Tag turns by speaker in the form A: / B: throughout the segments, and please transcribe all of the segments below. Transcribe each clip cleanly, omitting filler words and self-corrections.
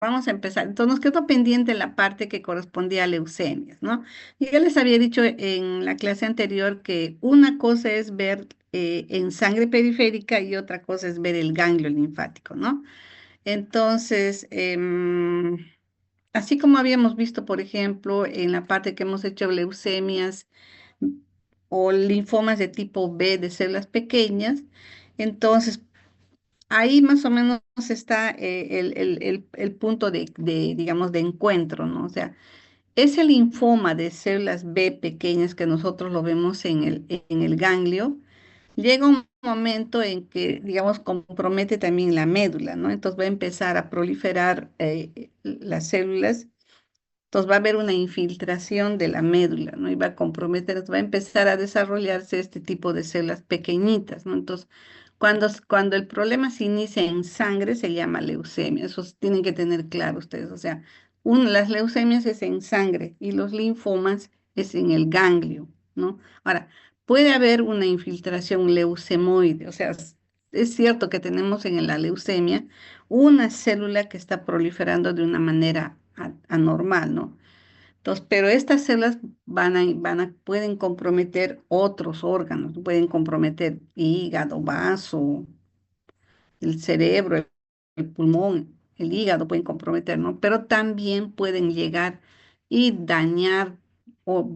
A: Vamos a empezar. Entonces nos quedó pendiente la parte que correspondía a leucemias, ¿no? Y ya les había dicho en la clase anterior que una cosa es ver en sangre periférica y otra cosa es ver el ganglio linfático, ¿no? Entonces, así como habíamos visto, por ejemplo, en la parte que hemos hecho leucemias o linfomas de tipo B de células pequeñas, entonces ahí más o menos está el punto digamos, de encuentro, ¿no? O sea, ese linfoma de células B pequeñas que nosotros lo vemos en el ganglio, llega un momento en que, digamos, compromete también la médula, ¿no? Entonces va a empezar a proliferar las células, entonces va a haber una infiltración de la médula, ¿no? Y va a comprometer, va a empezar a desarrollarse este tipo de células pequeñitas, ¿no? Entonces, cuando el problema se inicia en sangre, se llama leucemia. Eso tienen que tener claro ustedes. O sea, las leucemias es en sangre y los linfomas es en el ganglio, ¿no? Ahora, puede haber una infiltración leucemoide. O sea, es cierto que tenemos en la leucemia una célula que está proliferando de una manera anormal, ¿no? Entonces, pero estas células pueden comprometer otros órganos, pueden comprometer hígado, vaso, el cerebro, el pulmón, el hígado pueden comprometer, ¿no? Pero también pueden llegar y dañar o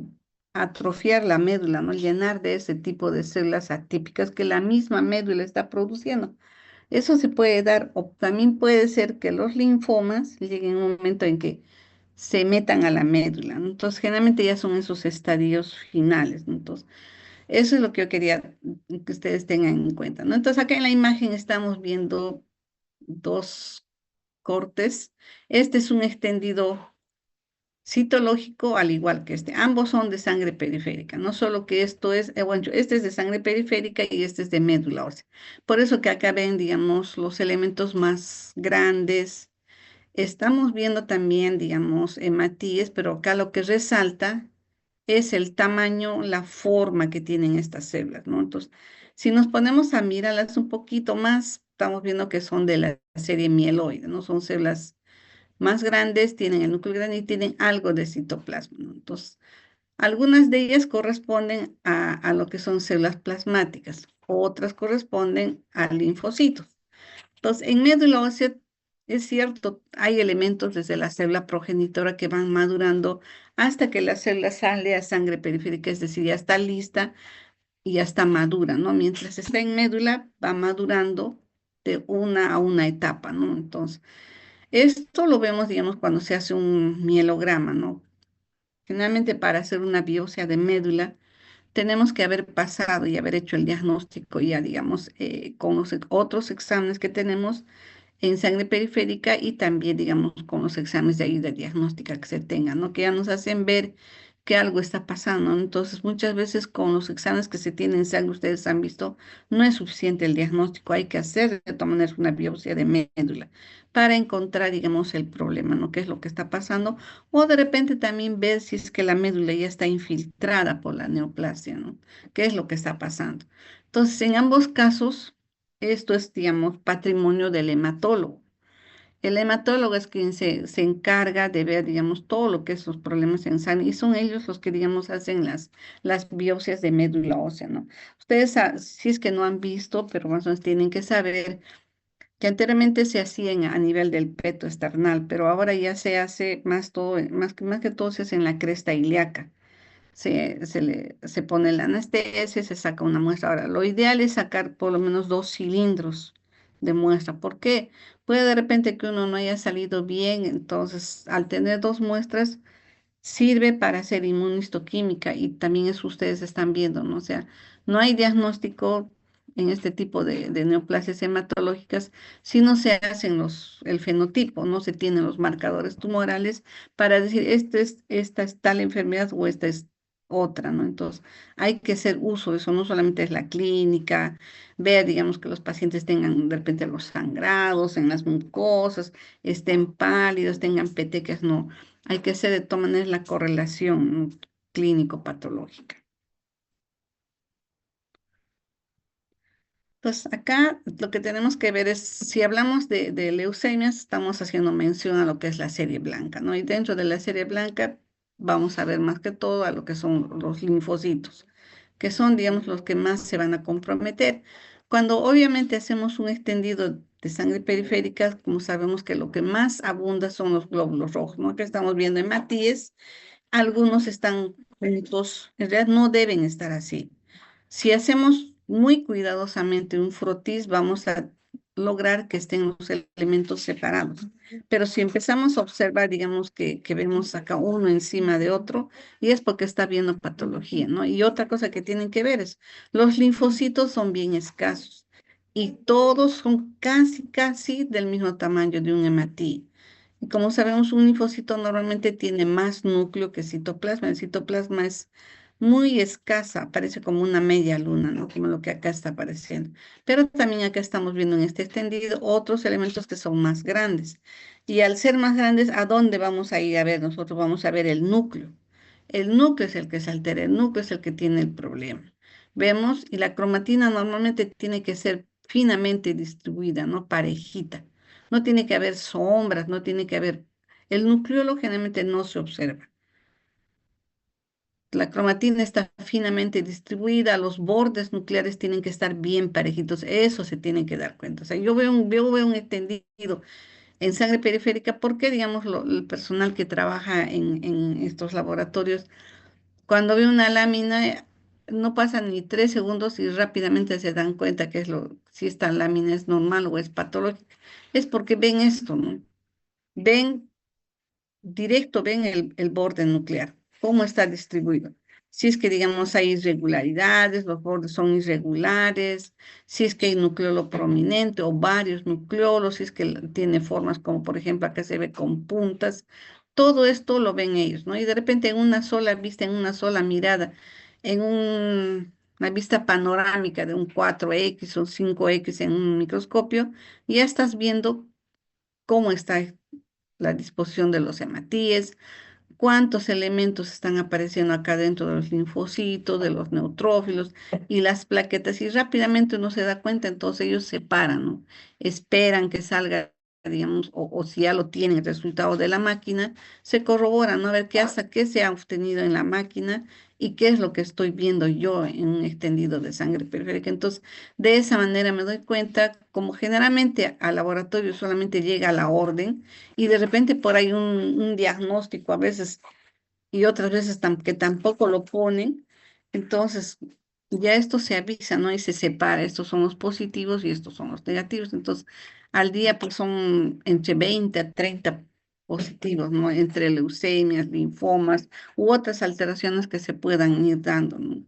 A: atrofiar la médula, ¿no? Llenar de ese tipo de células atípicas que la misma médula está produciendo. Eso se puede dar, o también puede ser que los linfomas lleguen a un momento en que se metan a la médula, ¿no? Entonces, generalmente ya son esos estadios finales, ¿no? Entonces, eso es lo que yo quería que ustedes tengan en cuenta, ¿no? Entonces, acá en la imagen estamos viendo dos cortes. Este es un extendido citológico, al igual que este. Ambos son de sangre periférica, no solo que esto es, bueno, este es de sangre periférica y este es de médula ósea. Por eso que acá ven, digamos, los elementos más grandes. Estamos viendo también, digamos, hematíes, pero acá lo que resalta es el tamaño, la forma que tienen estas células, ¿no? Entonces, si nos ponemos a mirarlas un poquito más, estamos viendo que son de la serie mieloide, ¿no? Son células más grandes, tienen el núcleo grande y tienen algo de citoplasma, ¿no? Entonces, algunas de ellas corresponden a lo que son células plasmáticas, otras corresponden a linfocitos. Entonces, en médula ósea es cierto, hay elementos desde la célula progenitora que van madurando hasta que la célula sale a sangre periférica, es decir, ya está lista y ya está madura, ¿no? Mientras está en médula, va madurando de una a una etapa, ¿no? Entonces, esto lo vemos, digamos, cuando se hace un mielograma, ¿no? Generalmente para hacer una biopsia de médula, tenemos que haber pasado y haber hecho el diagnóstico ya, digamos, con los otros exámenes que tenemos en sangre periférica y también, digamos, con los exámenes de ayuda diagnóstica que se tengan, ¿no? Que ya nos hacen ver que algo está pasando, ¿no? Entonces, muchas veces con los exámenes que se tienen en sangre, ustedes han visto, no es suficiente el diagnóstico, hay que hacer de todas maneras una biopsia de médula para encontrar, digamos, el problema, ¿no? ¿Qué es lo que está pasando? O de repente también ver si es que la médula ya está infiltrada por la neoplasia, ¿no? ¿Qué es lo que está pasando? Entonces, en ambos casos, esto es, digamos, patrimonio del hematólogo. El hematólogo es quien se encarga de ver, digamos, todo lo que es los problemas en sangre y son ellos los que, digamos, hacen las biopsias de médula ósea, ¿no? Ustedes, si es que no han visto, pero más o menos tienen que saber que anteriormente se hacía a nivel del peto esternal, pero ahora ya se hace más todo, más que todo se hace en la cresta ilíaca. Se pone la anestesia, se saca una muestra. Ahora, lo ideal es sacar por lo menos 2 cilindros de muestra. ¿Por qué? Puede de repente que uno no haya salido bien, entonces al tener 2 muestras sirve para hacer inmunistoquímica y también eso ustedes están viendo, ¿no? O sea, no hay diagnóstico en este tipo de neoplasias hematológicas si no se hacen el fenotipo, no se tienen los marcadores tumorales para decir, esta es tal enfermedad o esta es otra, ¿no? Entonces, hay que hacer uso de eso, no solamente es la clínica, ver, digamos, que los pacientes tengan de repente los sangrados en las mucosas, estén pálidos, tengan petequias, no. Hay que hacer de todas maneras la correlación clínico-patológica. Pues acá lo que tenemos que ver es, si hablamos de leucemias, estamos haciendo mención a lo que es la serie blanca, ¿no? Y dentro de la serie blanca vamos a ver más que todo a lo que son los linfocitos, que son, digamos, los que más se van a comprometer. Cuando obviamente hacemos un extendido de sangre periférica, como sabemos que lo que más abunda son los glóbulos rojos, ¿no? Que estamos viendo en Matías, algunos están juntos, en realidad no deben estar así. Si hacemos muy cuidadosamente un frotis, vamos a lograr que estén los elementos separados. Pero si empezamos a observar, digamos que vemos acá uno encima de otro, y es porque está viendo patología, ¿no? Y otra cosa que tienen que ver es, los linfocitos son bien escasos y todos son casi del mismo tamaño de un hematí. Y como sabemos, un linfocito normalmente tiene más núcleo que citoplasma. El citoplasma es muy escasa, parece como una media luna, ¿no? Como lo que acá está apareciendo. Pero también acá estamos viendo en este extendido otros elementos que son más grandes. Y al ser más grandes, ¿a dónde vamos a ir a ver? Nosotros vamos a ver el núcleo. El núcleo es el que se altera, el núcleo es el que tiene el problema. Vemos, y la cromatina normalmente tiene que ser finamente distribuida, ¿no? Parejita. No tiene que haber sombras, no tiene que haber... El nucleolo generalmente no se observa. La cromatina está finamente distribuida, los bordes nucleares tienen que estar bien parejitos, eso se tiene que dar cuenta. O sea, yo veo un extendido en sangre periférica porque, digamos, el personal que trabaja en estos laboratorios, cuando ve una lámina, no pasan ni 3 segundos y rápidamente se dan cuenta que es si esta lámina es normal o es patológica. Es porque ven esto, ¿no? Ven directo, ven el borde nuclear, cómo está distribuido. Si es que, digamos, hay irregularidades, los bordes son irregulares, si es que hay nucleolo prominente o varios nucleolos, si es que tiene formas como, por ejemplo, acá se ve con puntas, todo esto lo ven ellos, ¿no? Y de repente en una sola vista, en una sola mirada, en una vista panorámica de un 4X o 5X en un microscopio, ya estás viendo cómo está la disposición de los hematíes, cuántos elementos están apareciendo acá dentro de los linfocitos, de los neutrófilos y las plaquetas, y rápidamente uno se da cuenta, entonces ellos se paran, ¿no? Esperan que salga, digamos, o si ya lo tienen el resultado de la máquina, se corroboran, ¿no? A ver qué hasta qué se ha obtenido en la máquina y qué es lo que estoy viendo yo en un extendido de sangre periférica. Entonces, de esa manera me doy cuenta, como generalmente al laboratorio solamente llega la orden, y de repente por ahí un diagnóstico a veces y otras veces que tampoco lo ponen, entonces ya esto se avisa, ¿no? Y se separa, estos son los positivos y estos son los negativos. Entonces, al día pues son entre 20 a 30 positivos, ¿no? Entre leucemias, linfomas u otras alteraciones que se puedan ir dando, ¿no?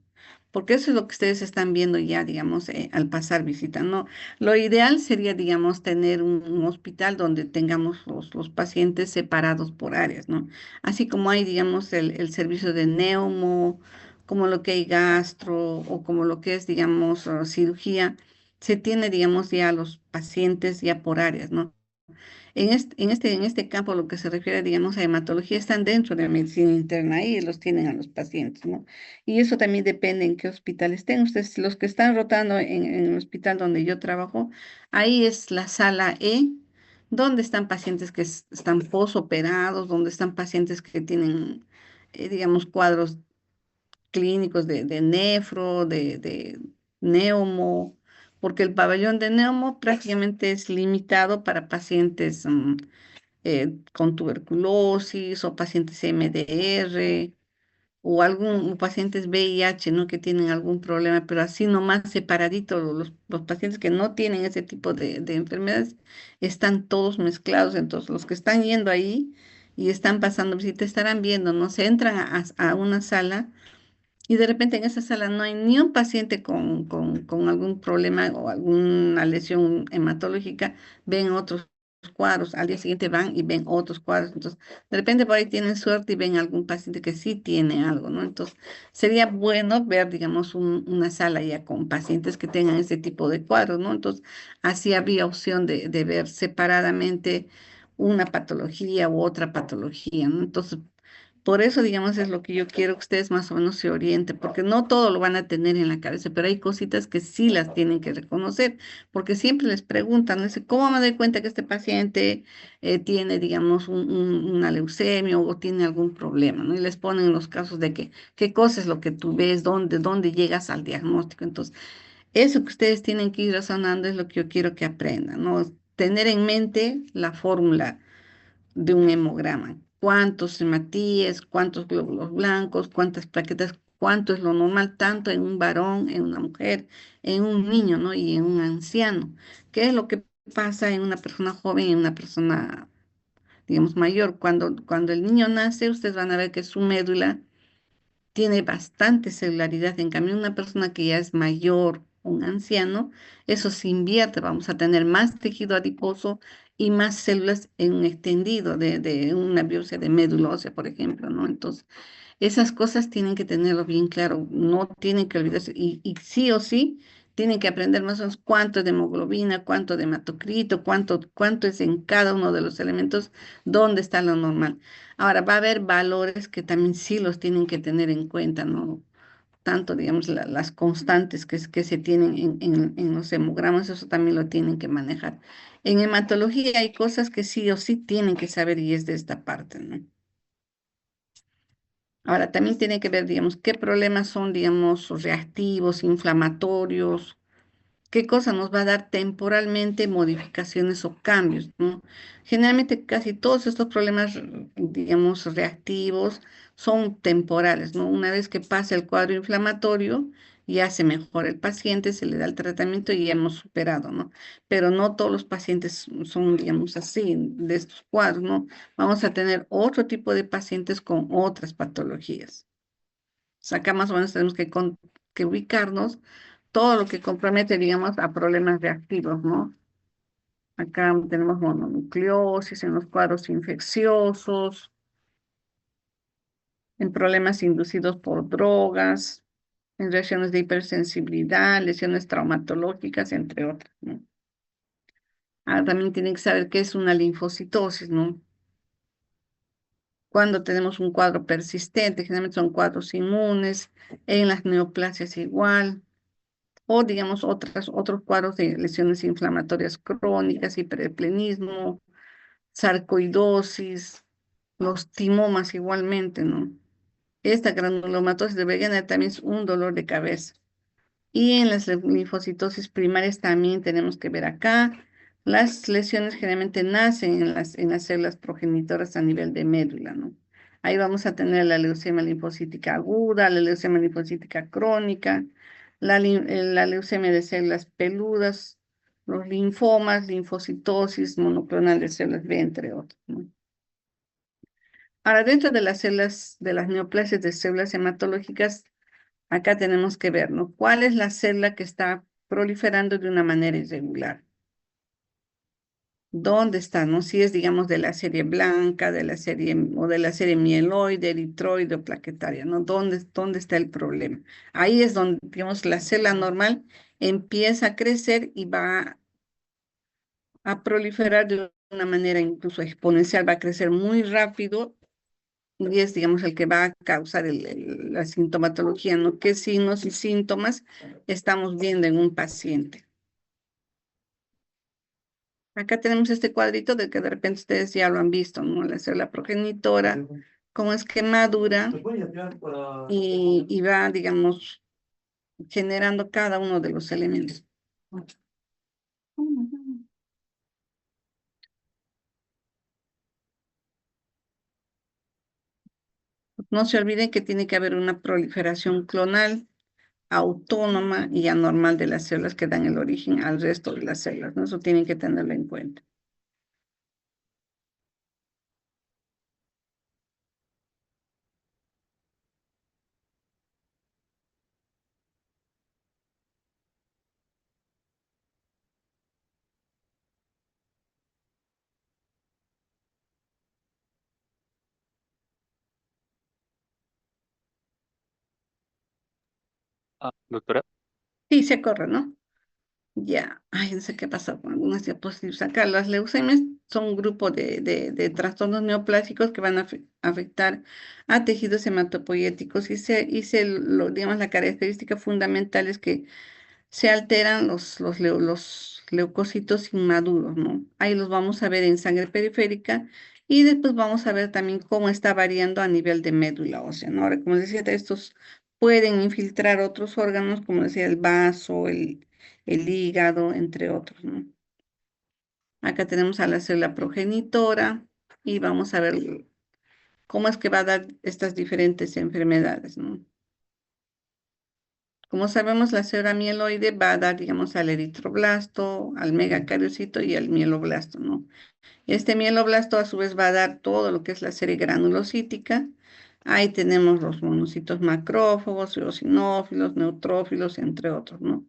A: Porque eso es lo que ustedes están viendo ya, digamos, al pasar visita, ¿no? Lo ideal sería, digamos, tener un hospital donde tengamos los pacientes separados por áreas, ¿no? Así como hay, digamos, el servicio de neumo, como lo que hay gastro o como lo que es, digamos, cirugía, se tiene, digamos, ya los pacientes ya por áreas, ¿no? En este campo, lo que se refiere, digamos, a hematología, están dentro de medicina interna y los tienen a los pacientes, ¿no? Y eso también depende en qué hospital estén. Ustedes, los que están rotando en el hospital donde yo trabajo, ahí es la sala E, donde están pacientes que están posoperados, donde están pacientes que tienen, digamos, cuadros clínicos de nefro, de neumo, porque el pabellón de neumo prácticamente es limitado para pacientes con tuberculosis o pacientes MDR o o pacientes VIH, ¿no? Que tienen algún problema, pero así nomás separadito, los pacientes que no tienen ese tipo de enfermedades están todos mezclados, entonces los que están yendo ahí y están pasando visita estarán viendo, ¿no? Se entran a una sala y de repente en esa sala no hay ni un paciente con algún problema o alguna lesión hematológica, ven otros cuadros, al día siguiente van y ven otros cuadros, entonces de repente por ahí tienen suerte y ven algún paciente que sí tiene algo, ¿no? Entonces sería bueno ver, digamos, una sala ya con pacientes que tengan ese tipo de cuadros, ¿no? Entonces así habría opción de ver separadamente una patología u otra patología, ¿no? Entonces Por eso, digamos, es lo que yo quiero que ustedes más o menos se orienten, porque no todo lo van a tener en la cabeza, pero hay cositas que sí las tienen que reconocer, porque siempre les preguntan, les dicen, ¿cómo me doy cuenta que este paciente tiene, digamos, una leucemia o tiene algún problema? ¿No? Y les ponen los casos de que, qué cosa es lo que tú ves, dónde llegas al diagnóstico. Entonces, eso que ustedes tienen que ir razonando es lo que yo quiero que aprendan, ¿no? Tener en mente la fórmula de un hemograma. ¿Cuántos hematíes, cuántos glóbulos blancos, cuántas plaquetas, cuánto es lo normal, tanto en un varón, en una mujer, en un niño, ¿no? Y en un anciano? ¿Qué es lo que pasa en una persona joven y en una persona, digamos, mayor? Cuando el niño nace, ustedes van a ver que su médula tiene bastante celularidad. En cambio, una persona que ya es mayor, un anciano, eso se invierte, vamos a tener más tejido adiposo y más células en un extendido de una biopsia de médula ósea, por ejemplo, ¿no? Entonces, esas cosas tienen que tenerlo bien claro, no tienen que olvidarse y sí o sí tienen que aprender más o menos cuánto es de hemoglobina, cuánto de hematocrito, cuánto es en cada uno de los elementos, dónde está lo normal. Ahora, va a haber valores que también sí los tienen que tener en cuenta, ¿no? Tanto, digamos, las constantes que se tienen en los hemogramas, eso también lo tienen que manejar. En hematología hay cosas que sí o sí tienen que saber y es de esta parte, ¿no? Ahora, también tiene que ver, digamos, qué problemas son, digamos, reactivos, inflamatorios, qué cosa nos va a dar temporalmente modificaciones o cambios, ¿no? Generalmente casi todos estos problemas, digamos, reactivos son temporales, ¿no? Una vez que pasa el cuadro inflamatorio, ya se mejora el paciente, se le da el tratamiento y ya hemos superado, ¿no? Pero no todos los pacientes son, digamos así, de estos cuadros, ¿no? Vamos a tener otro tipo de pacientes con otras patologías. O sea, acá más o menos tenemos que ubicarnos todo lo que compromete, digamos, a problemas reactivos, ¿no? Acá tenemos mononucleosis en los cuadros infecciosos, en problemas inducidos por drogas, en reacciones de hipersensibilidad, lesiones traumatológicas, entre otras, ¿no? Ah, también tienen que saber qué es una linfocitosis, ¿no? Cuando tenemos un cuadro persistente, generalmente son cuadros inmunes, en las neoplasias igual, o digamos otros cuadros de lesiones inflamatorias crónicas, hipereplenismo, sarcoidosis, los timomas igualmente, ¿no? Esta granulomatosis de Wegener también es un dolor de cabeza. Y en las linfocitosis primarias también tenemos que ver acá. Las lesiones generalmente nacen en las células progenitoras a nivel de médula, ¿no? Ahí vamos a tener la leucemia linfocítica aguda, la leucemia linfocítica crónica, la leucemia de células peludas, los linfomas, linfocitosis monoclonal de células B, entre otros, ¿no? Ahora, dentro de las células, de las neoplasias de células hematológicas, acá tenemos que ver, ¿no? ¿Cuál es la célula que está proliferando de una manera irregular? ¿Dónde está, no? Si es, digamos, de la serie blanca, de la serie o de la serie mieloide, eritroide o plaquetaria, ¿no? ¿Dónde está el problema? Ahí es donde, digamos, la célula normal empieza a crecer y va a proliferar de una manera incluso exponencial, va a crecer muy rápido y es, digamos, el que va a causar la sintomatología, ¿no? ¿Qué signos y síntomas estamos viendo en un paciente? Acá tenemos este cuadrito de que de repente ustedes ya lo han visto, ¿no? La célula progenitora, cómo es que madura y va, digamos, generando cada uno de los elementos. No se olviden que tiene que haber una proliferación clonal autónoma y anormal de las células que dan el origen al resto de las células, ¿no? Eso tienen que tenerlo en cuenta.
B: Ah, doctora,
A: Sí, se corre, ¿no? Ya, ay, no sé qué pasa con algunas diapositivas acá. Las leucemias son un grupo de trastornos neoplásicos que van a afectar a tejidos hematopoyéticos digamos, la característica fundamental es que se alteran los leucocitos inmaduros, ¿no? Ahí los vamos a ver en sangre periférica y después vamos a ver también cómo está variando a nivel de médula ósea, ¿no? Ahora, como les decía, estos pueden infiltrar otros órganos, como decía, el vaso, el hígado, entre otros, ¿no? Acá tenemos a la célula progenitora y vamos a ver cómo es que va a dar estas diferentes enfermedades, ¿no? Como sabemos, la célula mieloide va a dar, digamos, al eritroblasto, al megacariocito y al mieloblasto, ¿no? Este mieloblasto a su vez va a dar todo lo que es la serie granulocítica. Ahí tenemos los monocitos macrófagos, eosinófilos, neutrófilos, entre otros, ¿no?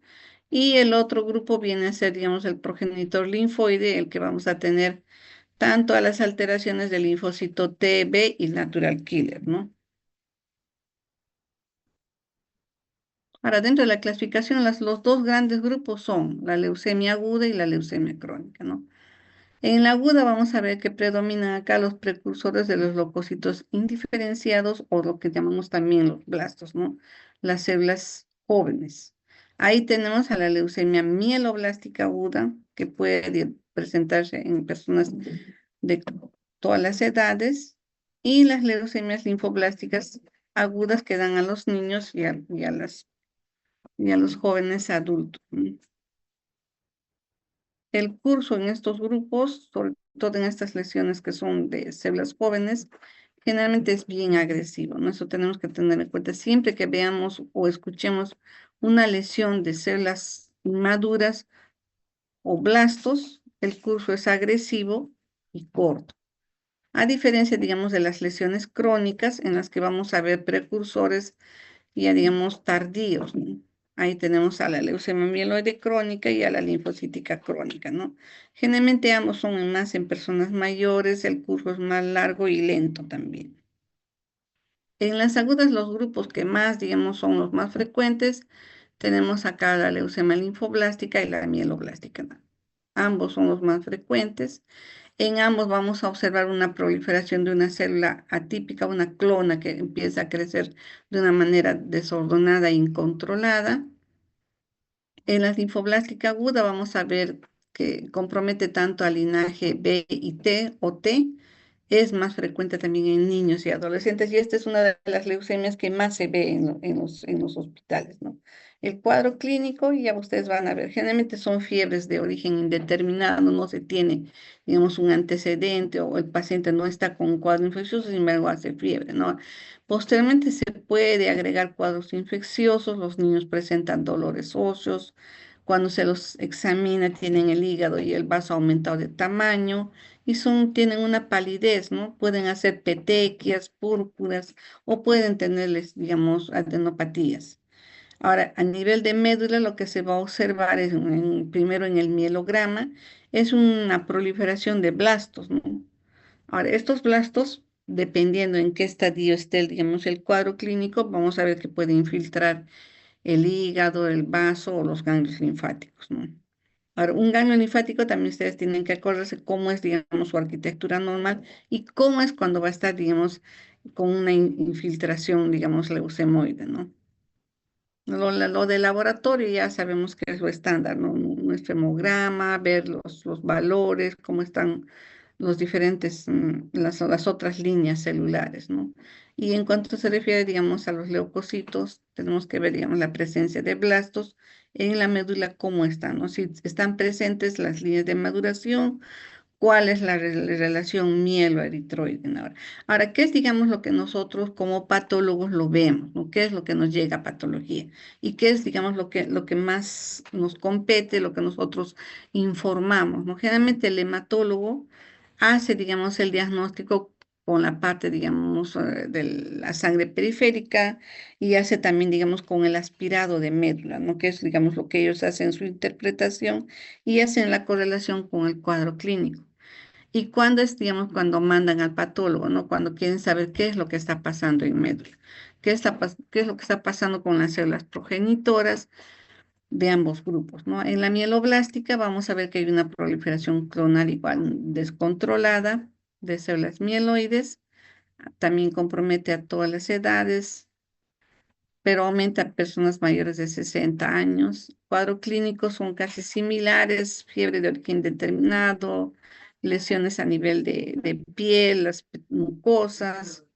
A: Y el otro grupo viene a ser, digamos, el progenitor linfoide, el que vamos a tener tanto a las alteraciones del linfocito T, B y natural killer, ¿no? Ahora, dentro de la clasificación, los dos grandes grupos son la leucemia aguda y la leucemia crónica, ¿no? En la aguda vamos a ver que predominan acá los precursores de los leucocitos indiferenciados o lo que llamamos también los blastos, ¿no? Las células jóvenes. Ahí tenemos a la leucemia mieloblástica aguda, que puede presentarse en personas de todas las edades, y las leucemias linfoblásticas agudas que dan a los niños y a los jóvenes adultos, ¿no? El curso en estos grupos, sobre todo en estas lesiones que son de células jóvenes, generalmente es bien agresivo, ¿no? Eso tenemos que tener en cuenta. Siempre que veamos o escuchemos una lesión de células inmaduras o blastos, el curso es agresivo y corto. A diferencia, digamos, de las lesiones crónicas en las que vamos a ver precursores ya digamos tardíos, ¿no? Ahí tenemos a la leucemia mieloide crónica y a la linfocítica crónica, ¿no? Generalmente ambos son más en personas mayores, el curso es más largo y lento también. En las agudas, los grupos que más, digamos, son los más frecuentes, tenemos acá la leucemia linfoblástica y la mieloblástica, ¿no? Ambos son los más frecuentes. En ambos vamos a observar una proliferación de una célula atípica, una clona que empieza a crecer de una manera desordenada e incontrolada. En la linfoblástica aguda vamos a ver que compromete tanto al linaje B y T o T. Es más frecuente también en niños y adolescentes y esta es una de las leucemias que más se ve en los hospitales, ¿no? El cuadro clínico, ya ustedes van a ver, generalmente son fiebres de origen indeterminado, no se tiene, digamos, un antecedente o el paciente no está con un cuadro infeccioso, sin embargo hace fiebre, ¿no? Posteriormente se puede agregar cuadros infecciosos, los niños presentan dolores óseos, cuando se los examina tienen el hígado y el vaso aumentado de tamaño y tienen una palidez, ¿no? Pueden hacer petequias, púrpuras o pueden tenerles, digamos, adenopatías. Ahora, a nivel de médula, lo que se va a observar es, primero en el mielograma, es una proliferación de blastos, ¿no? Ahora, estos blastos, dependiendo en qué estadio esté, digamos, el cuadro clínico, vamos a ver que puede infiltrar el hígado, el vaso o los ganglios linfáticos, ¿no? Ahora, un ganglio linfático también ustedes tienen que acordarse cómo es, digamos, su arquitectura normal y cómo es cuando va a estar, digamos, con una infiltración, digamos, leucemoide, ¿no? Lo de laboratorio ya sabemos que es lo estándar, ¿no? Nuestro hemograma, ver los valores, cómo están los diferentes, las otras líneas celulares, ¿no? Y en cuanto se refiere, digamos, a los leucocitos, tenemos que ver, digamos, la presencia de blastos en la médula, cómo están, ¿no? Si están presentes las líneas de maduración, cuál es la relación mielo-eritroide, ¿no? Ahora, ¿qué es, digamos, lo que nosotros como patólogos lo vemos, ¿no? ¿Qué es lo que nos llega a patología? ¿Y qué es, digamos, lo que más nos compete, lo que nosotros informamos, ¿no? Generalmente el hematólogo hace, digamos, el diagnóstico con la parte, digamos, de la sangre periférica y hace también, digamos, con el aspirado de médula, ¿no? Que es, digamos, lo que ellos hacen su interpretación y hacen la correlación con el cuadro clínico. Y cuando es, digamos, cuando mandan al patólogo, ¿no? Cuando quieren saber qué es lo que está pasando en médula, qué es lo que está pasando con las células progenitoras, de ambos grupos, ¿no? En la mieloblástica vamos a ver que hay una proliferación clonal igual descontrolada de células mieloides, también compromete a todas las edades, pero aumenta a personas mayores de 60 años. Cuadros clínicos son casi similares, fiebre de origen determinado, lesiones a nivel de piel, las mucosas,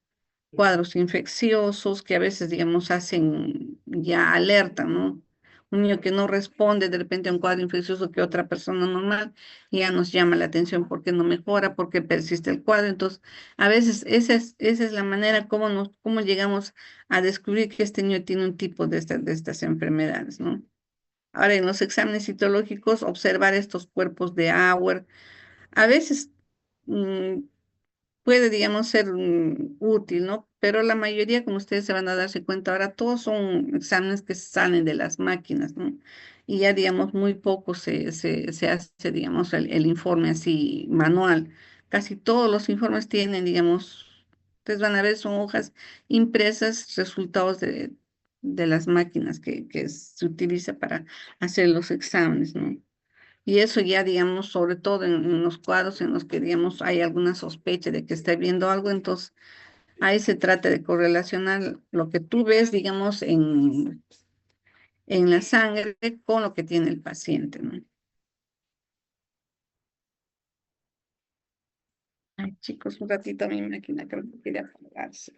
A: cuadros infecciosos que a veces, digamos, hacen ya alerta, ¿no? Un niño que no responde de repente a un cuadro infeccioso que otra persona normal ya nos llama la atención porque no mejora, porque persiste el cuadro. Entonces, a veces esa es la manera como cómo llegamos a descubrir que este niño tiene un tipo de estas enfermedades, ¿no? Ahora, en los exámenes citológicos, observar estos cuerpos de Auer, a veces mm, puede, digamos, ser útil, ¿no? Pero la mayoría, como ustedes se van a darse cuenta ahora, todos son exámenes que salen de las máquinas, ¿no? Y ya, digamos, muy poco se hace, digamos, el informe así manual. Casi todos los informes tienen, digamos, ustedes van a ver, son hojas impresas, resultados de las máquinas que se utiliza para hacer los exámenes, ¿no? Y eso ya, digamos, sobre todo en los cuadros en los que, digamos, hay alguna sospecha de que está viendo algo, entonces ahí se trata de correlacionar lo que tú ves, digamos, en la sangre con lo que tiene el paciente, ¿no? Ay, chicos, un ratito mi máquina creo que quiere apagarse.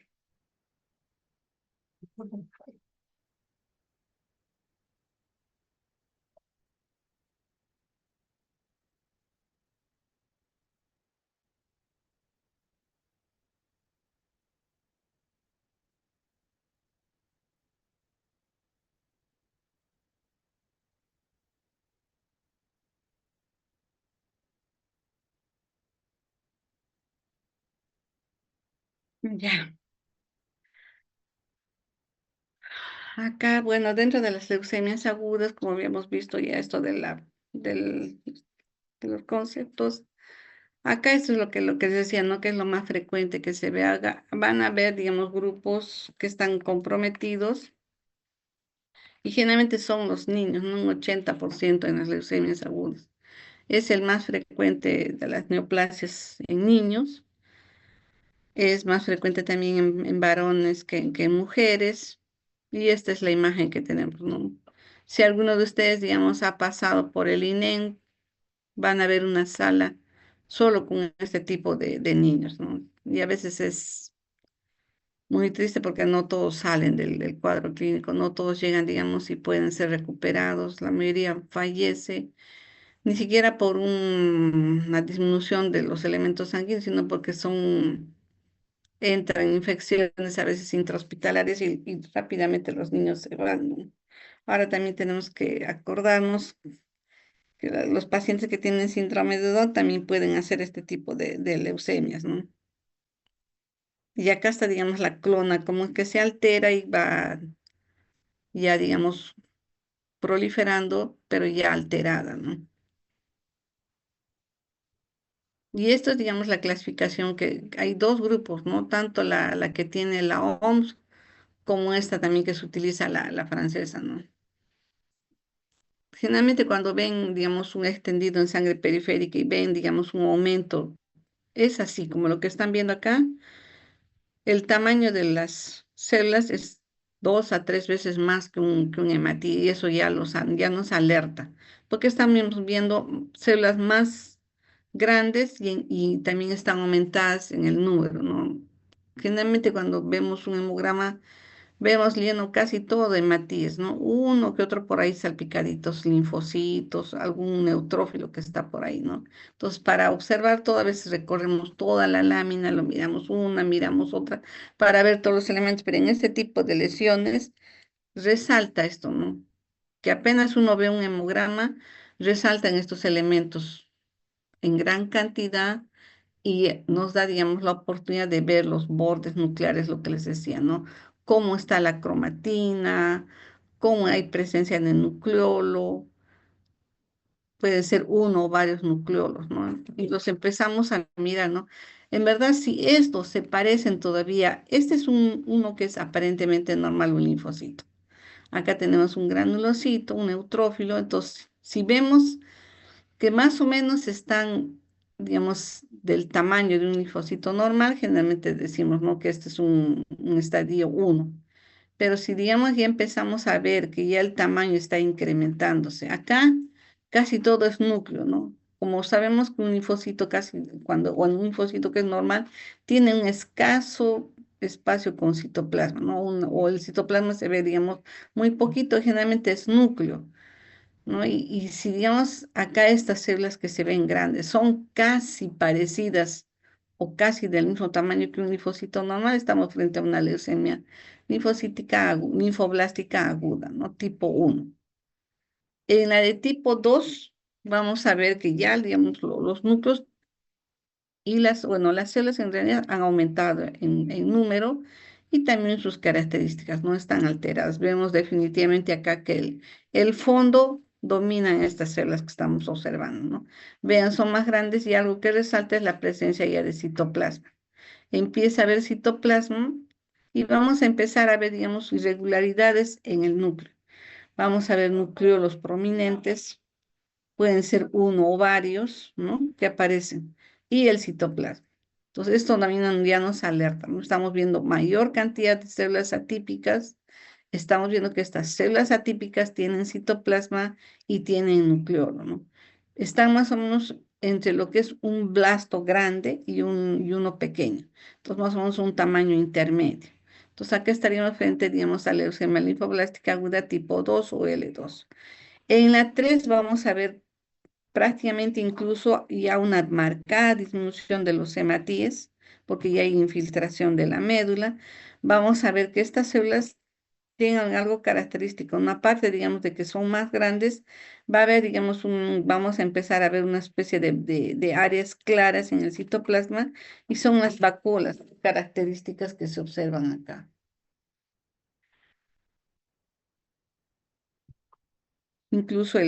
A: Ya, acá, bueno, dentro de las leucemias agudas, como habíamos visto ya esto de los conceptos. Acá esto es lo que les decía, ¿no? Que es lo más frecuente que se ve. Van a ver, digamos, grupos que están comprometidos y generalmente son los niños, ¿no? Un 80% en las leucemias agudas. Es el más frecuente de las neoplasias en niños. Es más frecuente también en varones que en mujeres. Y esta es la imagen que tenemos, ¿no? Si alguno de ustedes, digamos, ha pasado por el INEM, van a ver una sala solo con este tipo de niños, ¿no? Y a veces es muy triste porque no todos salen del cuadro clínico, no todos llegan, digamos, y pueden ser recuperados, la mayoría fallece, ni siquiera por una disminución de los elementos sanguíneos, sino porque entran infecciones a veces intrahospitalarias y rápidamente los niños se van, ¿no? Ahora también tenemos que acordarnos que los pacientes que tienen síndrome de Down también pueden hacer este tipo de leucemias, ¿no? Y acá está, digamos, la clona, como que se altera y va ya, digamos, proliferando, pero ya alterada, ¿no? Y esto es, digamos, la clasificación que hay dos grupos, ¿no? Tanto la que tiene la OMS como esta también que se utiliza la francesa, ¿no? Generalmente cuando ven, digamos, un extendido en sangre periférica y ven, digamos, un aumento, es así como lo que están viendo acá. El tamaño de las células es 2 a 3 veces más que un hematín y eso ya nos alerta, porque estamos viendo células más grandes y también están aumentadas en el número, ¿no? Generalmente cuando vemos un hemograma vemos lleno casi todo de hematíes, ¿no? Uno que otro por ahí salpicaditos, linfocitos, algún neutrófilo que está por ahí, ¿no? Entonces, para observar todo, a veces recorremos toda la lámina, lo miramos una, miramos otra, para ver todos los elementos, pero en este tipo de lesiones resalta esto, ¿no? Que apenas uno ve un hemograma, resaltan estos elementos en gran cantidad y nos da, digamos, la oportunidad de ver los bordes nucleares, lo que les decía, ¿no? Cómo está la cromatina, cómo hay presencia en el nucleolo, puede ser uno o varios nucleolos, ¿no? Y los empezamos a mirar, ¿no? En verdad, si estos se parecen todavía, este es uno que es aparentemente normal, un linfocito. Acá tenemos un granulocito, un neutrófilo. Entonces, si vemos que más o menos están, digamos, del tamaño de un linfocito normal, generalmente decimos, ¿no? Que este es un estadio 1. Pero si, digamos, ya empezamos a ver que ya el tamaño está incrementándose, acá casi todo es núcleo, ¿no? Como sabemos que un linfocito casi, o un linfocito que es normal, tiene un escaso espacio con citoplasma, ¿no? O el citoplasma se ve, digamos, muy poquito, generalmente es núcleo. ¿No? Y si digamos acá estas células que se ven grandes son casi parecidas o casi del mismo tamaño que un linfocito normal, estamos frente a una leucemia linfoblástica aguda, ¿no? Tipo 1. En la de tipo 2 vamos a ver que ya, digamos, los núcleos y bueno, las células en realidad han aumentado en número y también sus características no están alteradas. Vemos definitivamente acá que el fondo domina en estas células que estamos observando, ¿no? Vean, son más grandes y algo que resalta es la presencia ya de citoplasma. Empieza a haber citoplasma y vamos a empezar a ver, digamos, irregularidades en el núcleo. Vamos a ver nucleolos prominentes, pueden ser uno o varios, ¿no? Que aparecen, y el citoplasma. Entonces, esto también ya nos alerta, ¿no? Estamos viendo mayor cantidad de células atípicas, estamos viendo que estas células atípicas tienen citoplasma y tienen nucleolo, ¿no? Están más o menos entre lo que es un blasto grande y uno pequeño. Entonces, más o menos un tamaño intermedio. Entonces, acá estaríamos frente, digamos, a la leucemia linfoblástica aguda tipo 2 o L2. En la 3 vamos a ver prácticamente incluso ya una marcada disminución de los hematíes, porque ya hay infiltración de la médula. Vamos a ver que estas células tienen algo característico, una parte, digamos, de que son más grandes, va a haber, digamos, vamos a empezar a ver una especie de áreas claras en el citoplasma y son las vacuolas características que se observan acá. Incluso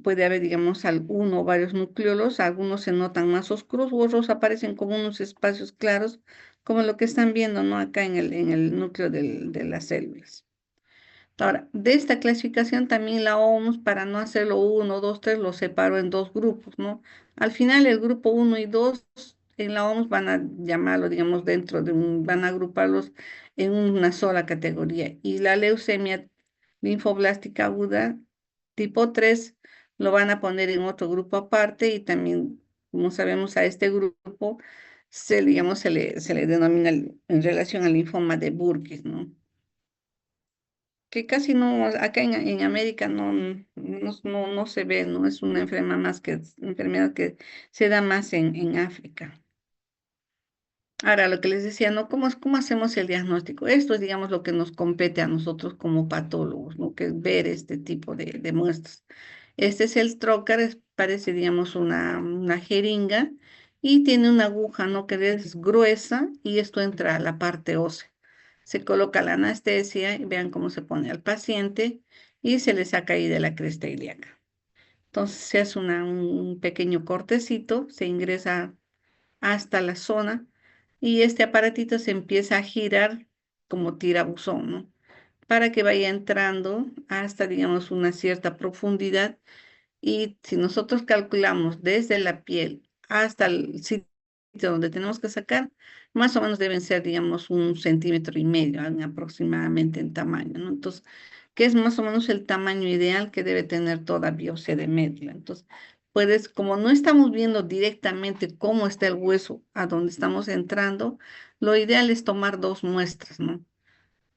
A: puede haber, digamos, uno o varios nucleolos, algunos se notan más oscuros, u otros aparecen como unos espacios claros, como lo que están viendo, ¿no? Acá en el núcleo de las células. Ahora, de esta clasificación también la OMS, para no hacerlo uno, dos, tres, lo separó en dos grupos, ¿no? Al final, el grupo uno y 2 en la OMS van a llamarlo, digamos, van a agruparlos en una sola categoría. Y la leucemia linfoblástica aguda tipo 3 lo van a poner en otro grupo aparte y también, como sabemos, a este grupo digamos, se le denomina en relación al linfoma de Burkitt, ¿no? Que casi no, acá en América no se ve, ¿no? Es una enfermedad que se da más en África. Ahora, lo que les decía, ¿no? ¿Cómo hacemos el diagnóstico? Esto es, digamos, lo que nos compete a nosotros como patólogos, ¿no? Que es ver este tipo de muestras. Este es el trocar, parece, digamos, una jeringa y tiene una aguja, ¿no? Que es gruesa y esto entra a la parte ósea. Se coloca la anestesia y vean cómo se pone al paciente y se le saca ahí de la cresta ilíaca. Entonces se hace un pequeño cortecito, se ingresa hasta la zona y este aparatito se empieza a girar como tirabuzón, ¿no? Para que vaya entrando hasta, digamos, una cierta profundidad y si nosotros calculamos desde la piel hasta el sitio donde tenemos que sacar, más o menos deben ser, digamos, 1,5 centímetros aproximadamente en tamaño, ¿no? Entonces, ¿qué es más o menos el tamaño ideal que debe tener toda biopsia de médula? Entonces, como no estamos viendo directamente cómo está el hueso a donde estamos entrando, lo ideal es tomar dos muestras, ¿no?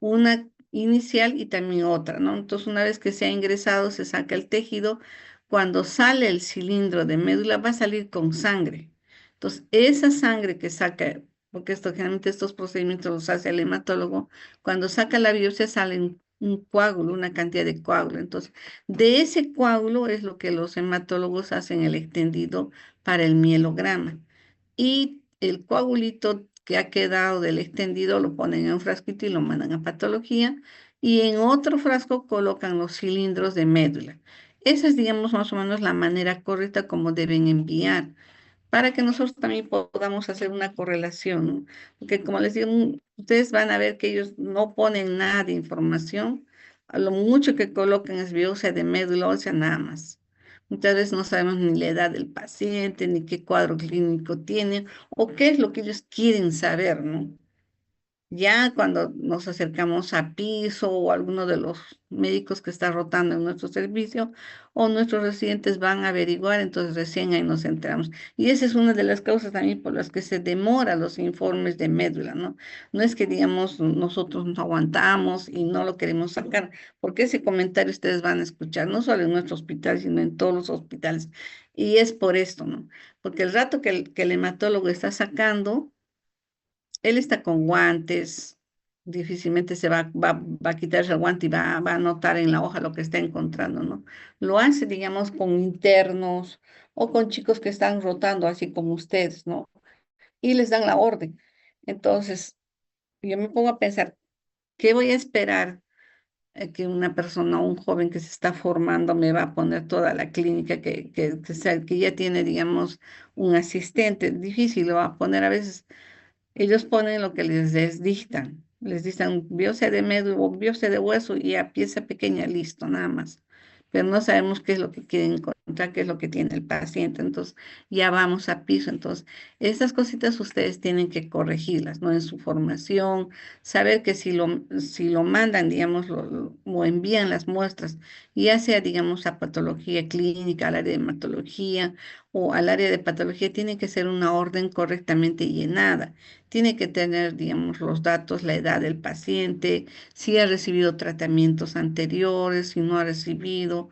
A: Una inicial y también otra, ¿no? Entonces, una vez que se ha ingresado, se saca el tejido. Cuando sale el cilindro de médula, va a salir con sangre. Entonces, esa sangre que saca, porque generalmente estos procedimientos los hace el hematólogo, cuando saca la biopsia sale un coágulo, una cantidad de coágulo. Entonces, de ese coágulo es lo que los hematólogos hacen el extendido para el mielograma y el coagulito que ha quedado del extendido lo ponen en un frasquito y lo mandan a patología y en otro frasco colocan los cilindros de médula. Esa es, digamos, más o menos la manera correcta como deben enviar para que nosotros también podamos hacer una correlación, ¿no? Porque como les digo, ustedes van a ver que ellos no ponen nada de información, A lo mucho que colocan es biopsia de médula ósea nada más. Muchas veces no sabemos ni la edad del paciente, ni qué cuadro clínico tiene, o qué es lo que ellos quieren saber, ¿no? Ya cuando nos acercamos a piso o alguno de los médicos que está rotando en nuestro servicio o nuestros residentes van a averiguar, entonces recién ahí nos enteramos. Y esa es una de las causas también por las que se demora los informes de médula, ¿no? No es que digamos nosotros nos aguantamos y no lo queremos sacar, porque ese comentario ustedes van a escuchar no solo en nuestro hospital, sino en todos los hospitales. Y es por esto, ¿no? Porque el rato que el hematólogo está sacando, él está con guantes, difícilmente va a quitarse el guante y va a anotar en la hoja lo que está encontrando, ¿no? Lo hace, digamos, con internos o con chicos que están rotando, así como ustedes, ¿no? Y les dan la orden. Entonces, yo me pongo a pensar, ¿qué voy a esperar que una persona, un joven que se está formando, me va a poner toda la clínica que ya tiene, digamos, un asistente? Difícil, lo va a poner a veces. Ellos ponen lo que les dictan biopsia de médula o biopsia de hueso y a pieza pequeña, listo, nada más. Pero no sabemos qué es lo que quieren encontrar, qué es lo que tiene el paciente, entonces ya vamos a piso. Entonces, estas cositas ustedes tienen que corregirlas, ¿no? En su formación, saber que si lo mandan, digamos, o envían las muestras, ya sea, digamos, a patología clínica, al área de hematología o al área de patología, tiene que ser una orden correctamente llenada. Tiene que tener, digamos, los datos, la edad del paciente, si ha recibido tratamientos anteriores, si no ha recibido,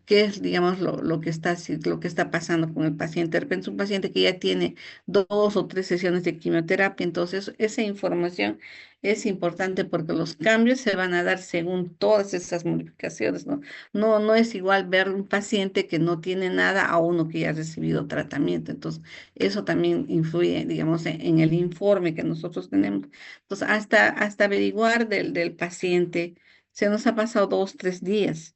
A: qué es, digamos, lo que está pasando con el paciente. De repente es un paciente que ya tiene 2 o 3 sesiones de quimioterapia, entonces esa información es importante porque los cambios se van a dar según todas esas modificaciones, ¿no? No es igual ver un paciente que no tiene nada a uno que ya ha recibido tratamiento. Entonces, eso también influye, digamos, en el informe que nosotros tenemos. Entonces, hasta averiguar del paciente, se nos ha pasado 2, 3 días.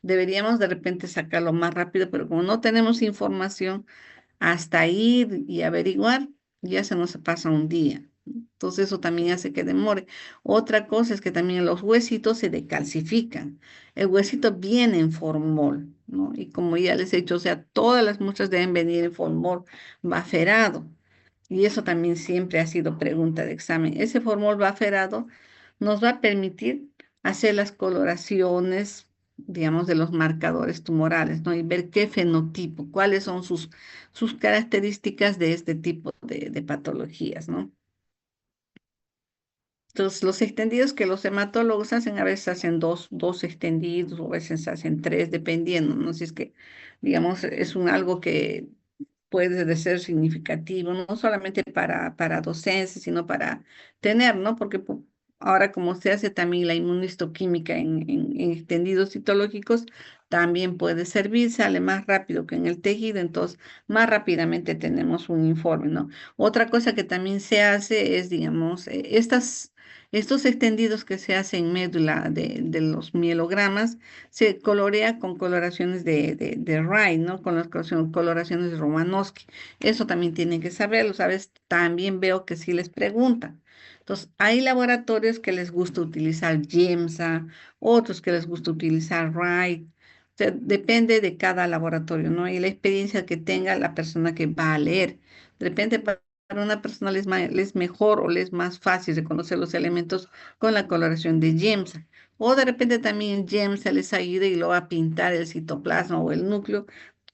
A: Deberíamos de repente sacarlo más rápido, pero como no tenemos información, hasta ir y averiguar, ya se nos pasa un día. Entonces eso también hace que demore. Otra cosa es que también los huesitos se decalcifican. El huesito viene en formol, ¿no? Y como ya les he dicho, o sea, todas las muestras deben venir en formol baferado. Y eso también siempre ha sido pregunta de examen. Ese formol baferado nos va a permitir hacer las coloraciones, digamos, de los marcadores tumorales, ¿no? Y ver qué fenotipo, cuáles son sus características de este tipo de patologías, ¿no? Entonces, los extendidos que los hematólogos hacen, a veces hacen dos extendidos, o a veces hacen tres, dependiendo, ¿no? Si es que, digamos, es algo que puede de ser significativo, no solamente para docencia, sino para tener, ¿no? Porque ahora como se hace también la inmunistoquímica en extendidos citológicos, también puede servir, sale más rápido que en el tejido, entonces más rápidamente tenemos un informe, ¿no? Otra cosa que también se hace es, digamos, estos extendidos que se hacen en médula de los mielogramas, se colorea con coloraciones de Wright, ¿no? Con las coloraciones de Romanowski. Eso también tienen que saberlo, ¿sabes? También veo que sí les preguntan. Entonces, hay laboratorios que les gusta utilizar GEMSA, otros que les gusta utilizar Wright. O sea, depende de cada laboratorio, ¿no? Y la experiencia que tenga la persona que va a leer. De repente, para una persona les es mejor o les es más fácil reconocer los elementos con la coloración de GEMSA. O de repente también James se les ayuda y lo va a pintar el citoplasma o el núcleo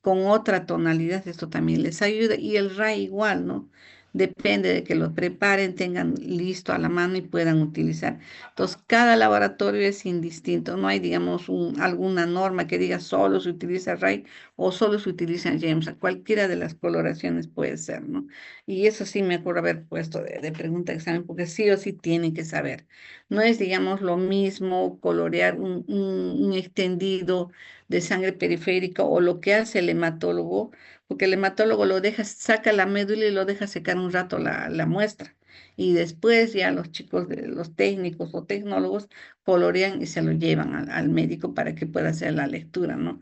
A: con otra tonalidad, esto también les ayuda. Y el RAI igual, ¿no? Depende de que lo preparen, tengan listo a la mano y puedan utilizar. Entonces, cada laboratorio es indistinto. No hay, digamos, alguna norma que diga solo se utiliza RAI o solo se utiliza James. Cualquiera de las coloraciones puede ser, ¿no? Y eso sí me acuerdo haber puesto de pregunta de examen, porque sí o sí tienen que saber. No es, digamos, lo mismo colorear un extendido de sangre periférica o lo que hace el hematólogo, porque el hematólogo lo deja, saca la médula y lo deja secar un rato la muestra. Y después ya los chicos, los técnicos o tecnólogos colorean y se lo llevan al médico para que pueda hacer la lectura, ¿no?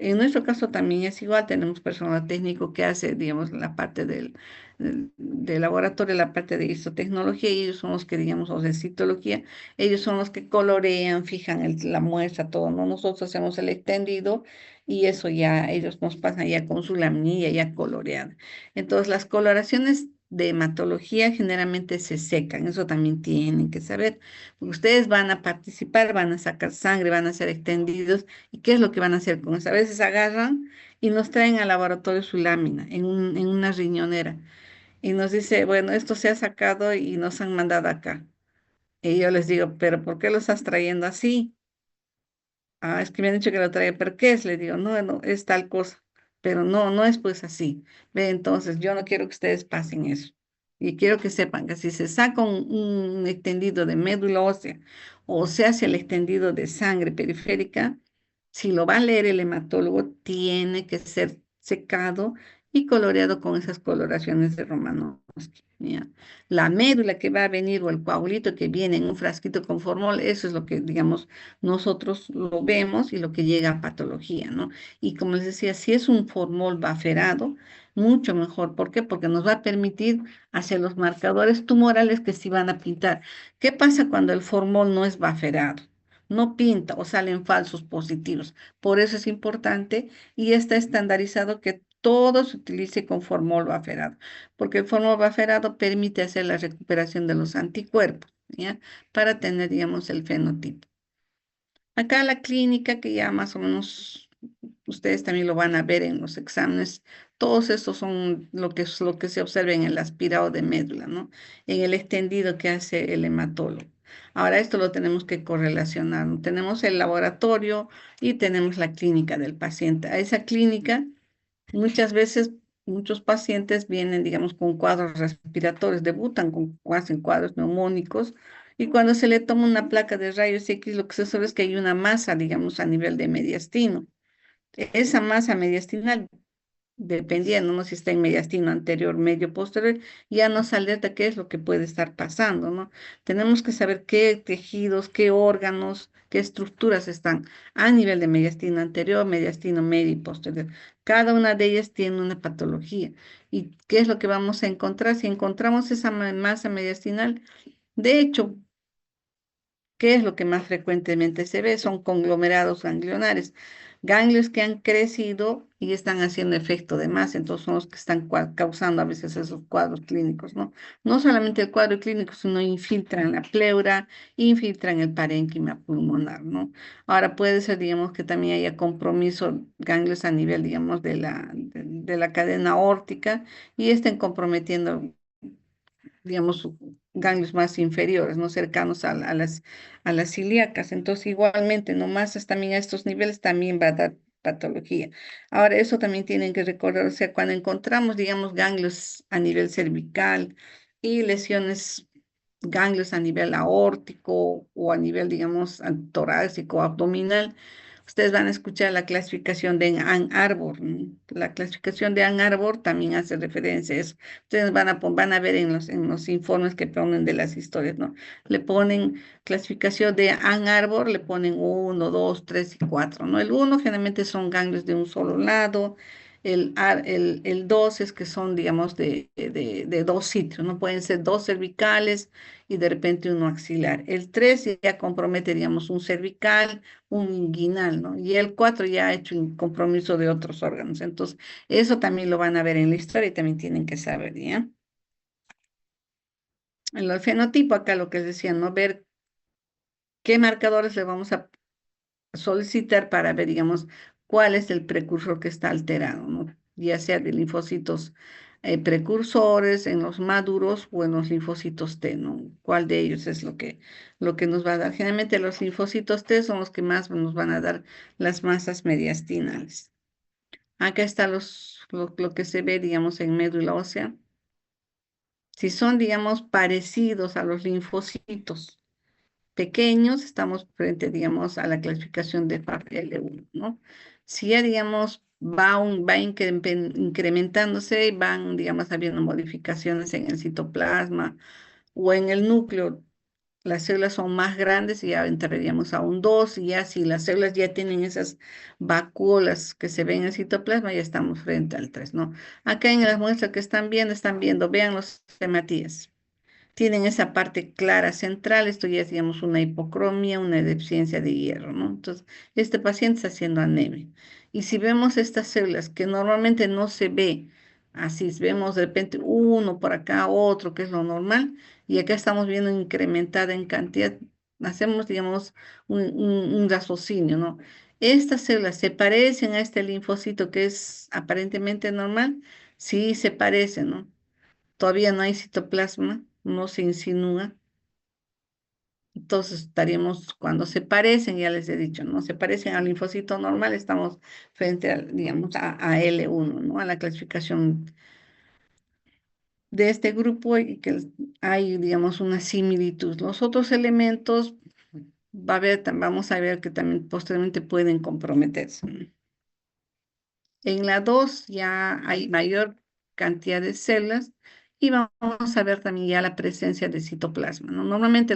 A: en nuestro caso también es igual, tenemos personal técnico que hace, digamos, la parte del laboratorio, la parte de histotecnología, y ellos son los que, digamos, o de citología, ellos son los que colorean, fijan la muestra, todo, ¿no? Nosotros hacemos el extendido y eso ya, ellos nos pasan ya con su laminilla ya coloreada. Entonces, las coloraciones de hematología generalmente se secan, eso también tienen que saber, porque ustedes van a participar, van a sacar sangre, van a ser extendidos. ¿Y qué es lo que van a hacer con eso? A veces agarran y nos traen al laboratorio su lámina en una riñonera y nos dice, bueno, esto se ha sacado y nos han mandado acá. Y yo les digo, pero ¿por qué lo estás trayendo así? Ah, es que me han dicho que lo traía, pero ¿qué es? Le digo, no, no, es tal cosa, pero no, no es pues así. Ve, entonces yo no quiero que ustedes pasen eso. Y quiero que sepan que si se saca un extendido de médula ósea o se hace el extendido de sangre periférica, si lo va a leer el hematólogo, tiene que ser secado y coloreado con esas coloraciones de Romanowski. ¿Ya? La médula que va a venir o el coagulito que viene en un frasquito con formol, eso es lo que, digamos, nosotros lo vemos y lo que llega a patología, ¿no? Y como les decía, si es un formol baferado, mucho mejor. ¿Por qué? Porque nos va a permitir hacer los marcadores tumorales que sí van a pintar. ¿Qué pasa cuando el formol no es baferado? No pinta o salen falsos positivos. Por eso es importante y está estandarizado que todo se utilice con formol baferado, porque el formol baferado permite hacer la recuperación de los anticuerpos, ¿ya? Para tener, digamos, el fenotipo. Acá la clínica, que ya más o menos ustedes también lo van a ver en los exámenes, todos estos son lo que se observa en el aspirado de médula, ¿no? En el extendido que hace el hematólogo. Ahora esto lo tenemos que correlacionar, ¿no? Tenemos el laboratorio y tenemos la clínica del paciente. A esa clínica muchas veces muchos pacientes vienen, digamos, con cuadros respiratorios, debutan hacen cuadros neumónicos y cuando se le toma una placa de rayos X, lo que se sabe es que hay una masa, digamos, a nivel de mediastino. Esa masa mediastinal, dependiendo, ¿no? Si está en mediastino anterior, medio, posterior, ya nos alerta qué es lo que puede estar pasando, ¿no? Tenemos que saber qué tejidos, qué órganos, qué estructuras están a nivel de mediastino anterior, mediastino medio y posterior. Cada una de ellas tiene una patología. ¿Y qué es lo que vamos a encontrar? Si encontramos esa masa mediastinal, de hecho, ¿qué es lo que más frecuentemente se ve? Son conglomerados ganglionares, ganglios que han crecido y están haciendo efecto de masa, entonces son los que están causando a veces esos cuadros clínicos, ¿no? No solamente el cuadro clínico, sino infiltran la pleura, infiltran el parénquima pulmonar, ¿no? Ahora puede ser, digamos, que también haya compromiso ganglios a nivel, digamos, de la cadena aórtica y estén comprometiendo digamos, ganglios más inferiores, no cercanos a las ilíacas. Entonces, igualmente, nomás también a estos niveles también va a dar patología. Ahora, eso también tienen que recordar, o sea, cuando encontramos, digamos, ganglios a nivel cervical y lesiones, ganglios a nivel aórtico o a nivel, digamos, torácico, abdominal, ustedes van a escuchar la clasificación de Ann Arbor, ¿no? La clasificación de Ann Arbor también hace referencia a eso. Ustedes van a ver en los informes que ponen de las historias, ¿no? Le ponen clasificación de Ann Arbor, le ponen uno, 2, 3 y 4, ¿no? El uno generalmente son ganglios de un solo lado. El 2 es que son, digamos, de dos sitios, ¿no? Pueden ser dos cervicales y de repente uno axilar. El 3 ya compromete, digamos, un cervical, un inguinal, ¿no? Y el 4 ya ha hecho un compromiso de otros órganos. Entonces, eso también lo van a ver en la historia y también tienen que saber, ¿ya? En el fenotipo, acá lo que les decía, ¿no? Ver qué marcadores le vamos a solicitar para ver, digamos, cuál es el precursor que está alterado, ¿no? Ya sea de linfocitos precursores en los maduros o en los linfocitos T, ¿no? ¿Cuál de ellos es lo que nos va a dar? Generalmente los linfocitos T son los que más nos van a dar las masas mediastinales. Acá está lo que se ve, digamos, en médula ósea. Si son, digamos, parecidos a los linfocitos pequeños, estamos frente, digamos, a la clasificación de FAP-L1, ¿no? Si ya, digamos, va incrementándose y van, digamos, habiendo modificaciones en el citoplasma o en el núcleo las células son más grandes y ya entraríamos a un 2 y ya si las células ya tienen esas vacuolas que se ven en el citoplasma, ya estamos frente al 3, ¿no? Acá en las muestras que están viendo, vean los hematíes. Tienen esa parte clara central, esto ya es, digamos, una hipocromia, una deficiencia de hierro, ¿no? Entonces, este paciente está haciendo anemia. Y si vemos estas células que normalmente no se ve, así, si vemos de repente uno por acá, otro, que es lo normal, y acá estamos viendo incrementada en cantidad, hacemos, digamos, un raciocinio, ¿no? Estas células se parecen a este linfocito que es aparentemente normal, sí se parecen, ¿no? Todavía no hay citoplasma, no se insinúa. Entonces estaríamos, cuando se parecen, ya les he dicho, ¿no? Se parecen al linfocito normal, estamos frente al, digamos, a L1, ¿no? A la clasificación de este grupo y que hay, digamos, una similitud. Los otros elementos, vamos a ver que también posteriormente pueden comprometerse, ¿no? En la 2 ya hay mayor cantidad de células y vamos a ver también ya la presencia de citoplasma, ¿no? Normalmente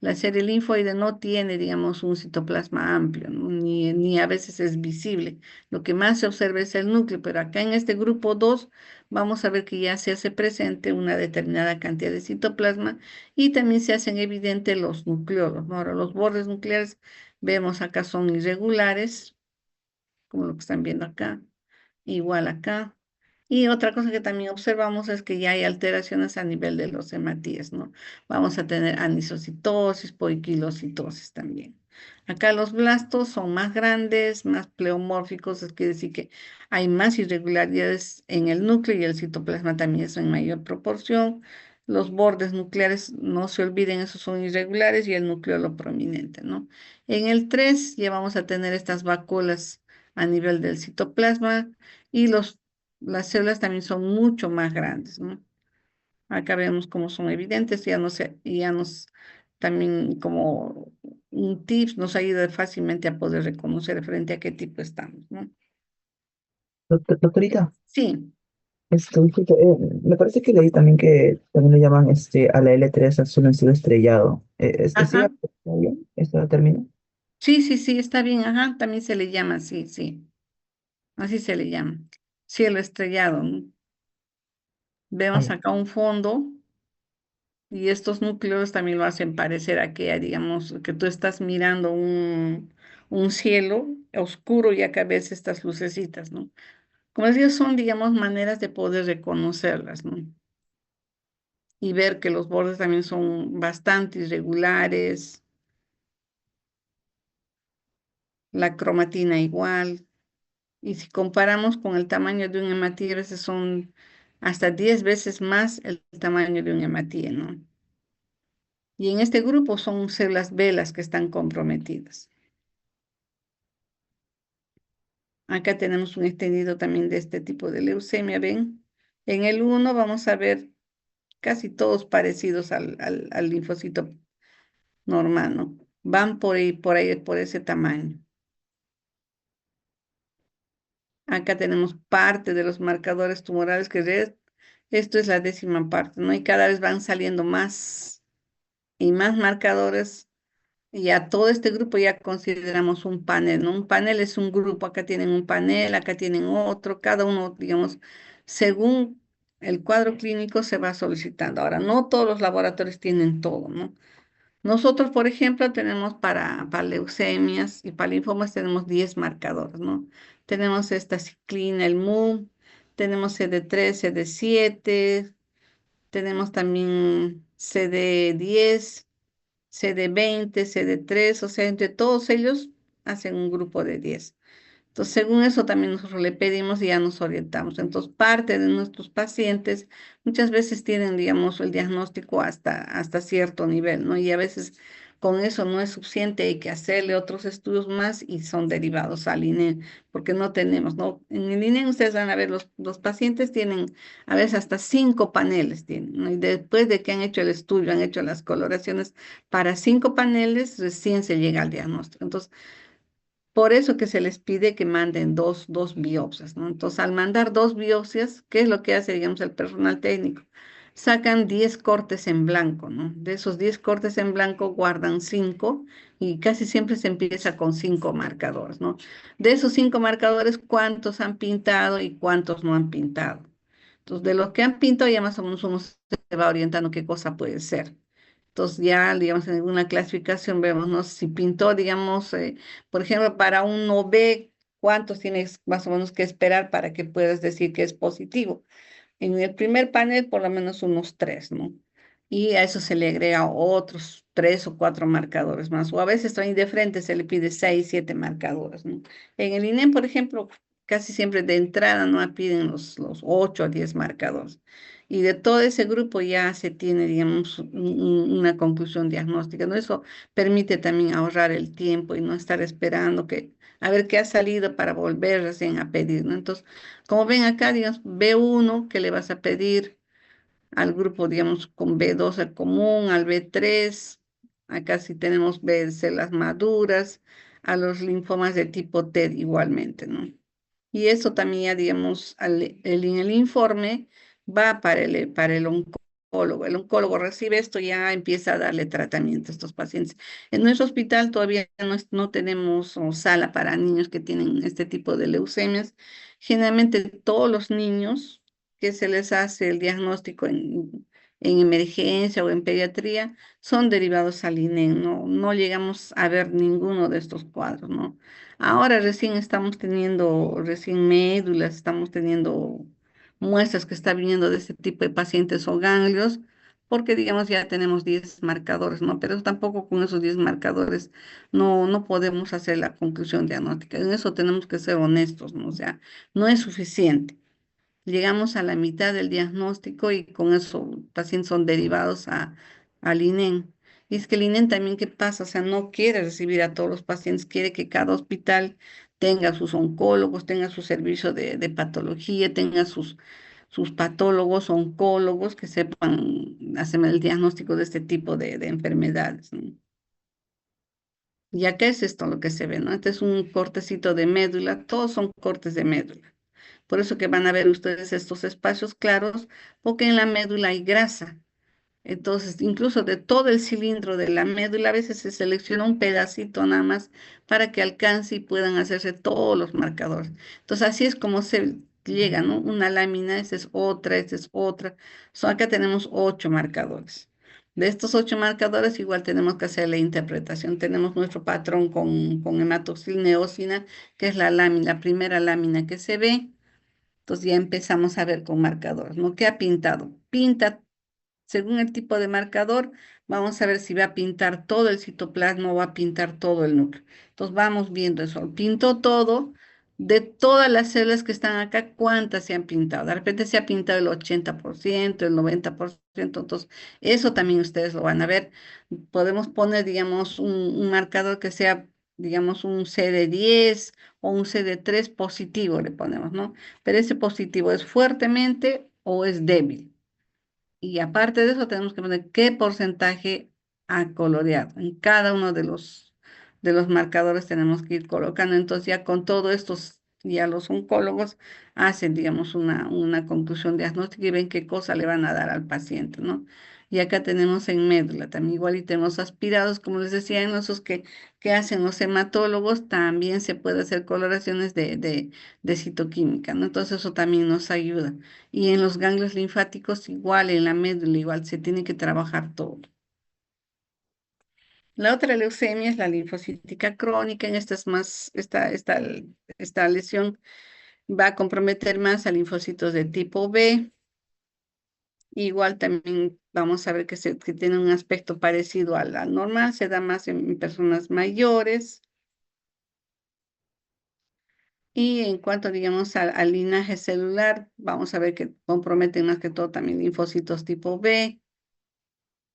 A: la serie linfoide no tiene, digamos, un citoplasma amplio, ¿no? Ni a veces es visible. Lo que más se observa es el núcleo, pero acá en este grupo 2 vamos a ver que ya se hace presente una determinada cantidad de citoplasma y también se hacen evidentes los nucleolos, ¿no? Ahora, los bordes nucleares vemos acá son irregulares, como lo que están viendo acá, igual acá. Y otra cosa que también observamos es que ya hay alteraciones a nivel de los hematíes, ¿no? Vamos a tener anisocitosis, poiquilocitosis también. Acá los blastos son más grandes, más pleomórficos, es quiere decir que hay más irregularidades en el núcleo y el citoplasma también es en mayor proporción. Los bordes nucleares, no se olviden, esos son irregulares y el núcleo lo prominente, ¿no? En el 3 ya vamos a tener estas vacuolas a nivel del citoplasma y las células también son mucho más grandes, ¿no? Acá vemos cómo son evidentes, ya no sé, ya nos también como un tips nos ayuda fácilmente a poder reconocer frente a qué tipo estamos, ¿no?
B: Doctorita,
A: Sí,
B: disculpe, me parece que leí también que también le llaman a la L3 azul en cielo estrellado. ¿Sí
A: ajá,
B: está bien? ¿Está término?
A: sí, sí, sí, está bien, ajá, también se le llama, sí, sí, así se le llama, cielo estrellado, ¿no?
B: Ah,
A: Vemos
B: ya.
A: acá un fondo. Y estos núcleos también lo hacen parecer a que, digamos, que tú estás mirando un cielo oscuro y acá ves estas lucecitas, ¿no? Como les digo, son, digamos, maneras de poder reconocerlas, ¿no? Y ver que los bordes también son bastante irregulares, la cromatina igual. Y si comparamos con el tamaño de un hematíe, a veces son hasta 10 veces más el tamaño de un hematíe, ¿no? Y en este grupo son células velas que están comprometidas. Acá tenemos un extendido también de este tipo de leucemia, ¿ven? En el uno vamos a ver casi todos parecidos al linfocito normal, ¿no? Van por ahí, por ese tamaño. Acá tenemos parte de los marcadores tumorales esto es la décima parte, ¿no? Y cada vez van saliendo más y más marcadores. Y a todo este grupo ya consideramos un panel, ¿no? Un panel es un grupo, acá tienen un panel, acá tienen otro, cada uno, digamos, según el cuadro clínico se va solicitando. Ahora, no todos los laboratorios tienen todo, ¿no? Nosotros, por ejemplo, tenemos para leucemias y para linfomas tenemos 10 marcadores, ¿no? Tenemos esta ciclina, el MU, tenemos CD3, CD7, tenemos también CD10, CD20, CD3, o sea, entre todos ellos hacen un grupo de 10. Entonces, según eso también nosotros le pedimos y ya nos orientamos. Entonces, parte de nuestros pacientes muchas veces tienen, digamos, el diagnóstico hasta cierto nivel, ¿no? Y a veces con eso no es suficiente, hay que hacerle otros estudios más y son derivados al INE, porque no tenemos, ¿no? En el INE ustedes van a ver, los pacientes tienen a veces hasta 5 paneles, tienen, ¿no? Y después de que han hecho el estudio, han hecho las coloraciones para 5 paneles, recién se llega al diagnóstico. Entonces, por eso que se les pide que manden dos biopsias, ¿no? Entonces, al mandar dos biopsias, ¿qué es lo que hace, digamos, el personal técnico? sacan 10 cortes en blanco, ¿no? De esos 10 cortes en blanco guardan 5 y casi siempre se empieza con 5 marcadores, ¿no? De esos 5 marcadores, ¿cuántos han pintado y cuántos no han pintado? Entonces, de los que han pintado ya más o menos uno se va orientando qué cosa puede ser. Entonces ya, digamos, en una clasificación vemos, ¿no? Si pintó, digamos, por ejemplo, para un OB, ¿cuántos tienes más o menos que esperar para que puedas decir que es positivo? En el primer panel, por lo menos unos tres, ¿no? Y a eso se le agrega otros 3 o 4 marcadores más. O a veces también de frente se le pide 6, 7 marcadores, ¿no? En el INEM, por ejemplo, casi siempre de entrada no piden los 8 o 10 marcadores. Y de todo ese grupo ya se tiene, digamos, una conclusión diagnóstica, ¿no? Eso permite también ahorrar el tiempo y no estar esperando que a ver qué ha salido para volver recién a pedir, ¿no? Entonces, como ven acá, digamos, B1 que le vas a pedir al grupo, digamos, con B2 común, al B3, acá sí tenemos B células maduras, a los linfomas de tipo T igualmente, ¿no? Y eso también ya, digamos, en el informe va para el oncólogo. El oncólogo recibe esto y ya empieza a darle tratamiento a estos pacientes. En nuestro hospital todavía no tenemos sala para niños que tienen este tipo de leucemias. Generalmente todos los niños que se les hace el diagnóstico en emergencia o en pediatría son derivados al INEM, ¿no? No llegamos a ver ninguno de estos cuadros, ¿no? Ahora recién estamos teniendo, recién médulas, estamos teniendo muestras que está viniendo de este tipo de pacientes o ganglios, porque digamos ya tenemos 10 marcadores, ¿no? Pero tampoco con esos 10 marcadores no podemos hacer la conclusión diagnóstica. En eso tenemos que ser honestos, ¿no? O sea, no es suficiente. Llegamos a la mitad del diagnóstico y con eso pacientes son derivados al INEM. Y es que el INEM también, ¿qué pasa? O sea, no quiere recibir a todos los pacientes, quiere que cada hospital tenga sus oncólogos, tenga su servicio de patología, tenga sus patólogos, oncólogos que sepan hacer el diagnóstico de este tipo de enfermedades, ¿no? Y acá es esto lo que se ve, ¿no? Este es un cortecito de médula, todos son cortes de médula. Por eso que van a ver ustedes estos espacios claros, porque en la médula hay grasa. Entonces, incluso de todo el cilindro de la médula, a veces se selecciona un pedacito nada más para que alcance y puedan hacerse todos los marcadores. Entonces, así es como se llega, ¿no? Una lámina, esta es otra, esta es otra. Acá tenemos 8 marcadores. De estos 8 marcadores, igual tenemos que hacer la interpretación. Tenemos nuestro patrón con hematoxil neosina, que es la lámina, la primera lámina que se ve. Entonces ya empezamos a ver con marcadores, ¿no? ¿Qué ha pintado? Pinta, según el tipo de marcador, vamos a ver si va a pintar todo el citoplasma o va a pintar todo el núcleo. Entonces vamos viendo eso. Pintó todo, de todas las células que están acá, ¿cuántas se han pintado? De repente se ha pintado el 80%, el 90%, entonces eso también ustedes lo van a ver. Podemos poner, digamos, un marcador que sea, digamos, un CD10 o un CD3 positivo, le ponemos, ¿no? Pero ese positivo es fuertemente o es débil. Y aparte de eso, tenemos que poner qué porcentaje ha coloreado. En cada uno de los marcadores tenemos que ir colocando. Entonces, ya con todo esto, ya los oncólogos hacen, digamos, una conclusión diagnóstica y ven qué cosa le van a dar al paciente, ¿no? Y acá tenemos en médula también, igual y tenemos aspirados, como les decía, en esos que hacen los hematólogos, también se puede hacer coloraciones de citoquímica, ¿no? Entonces, eso también nos ayuda. Y en los ganglios linfáticos igual, en la médula igual, se tiene que trabajar todo. La otra leucemia es la linfocítica crónica, en esta es más, esta lesión va a comprometer más a linfocitos de tipo B. Igual también vamos a ver que tiene un aspecto parecido al normal, se da más en personas mayores. Y en cuanto, digamos, al linaje celular, vamos a ver que comprometen más que todo también linfocitos tipo B.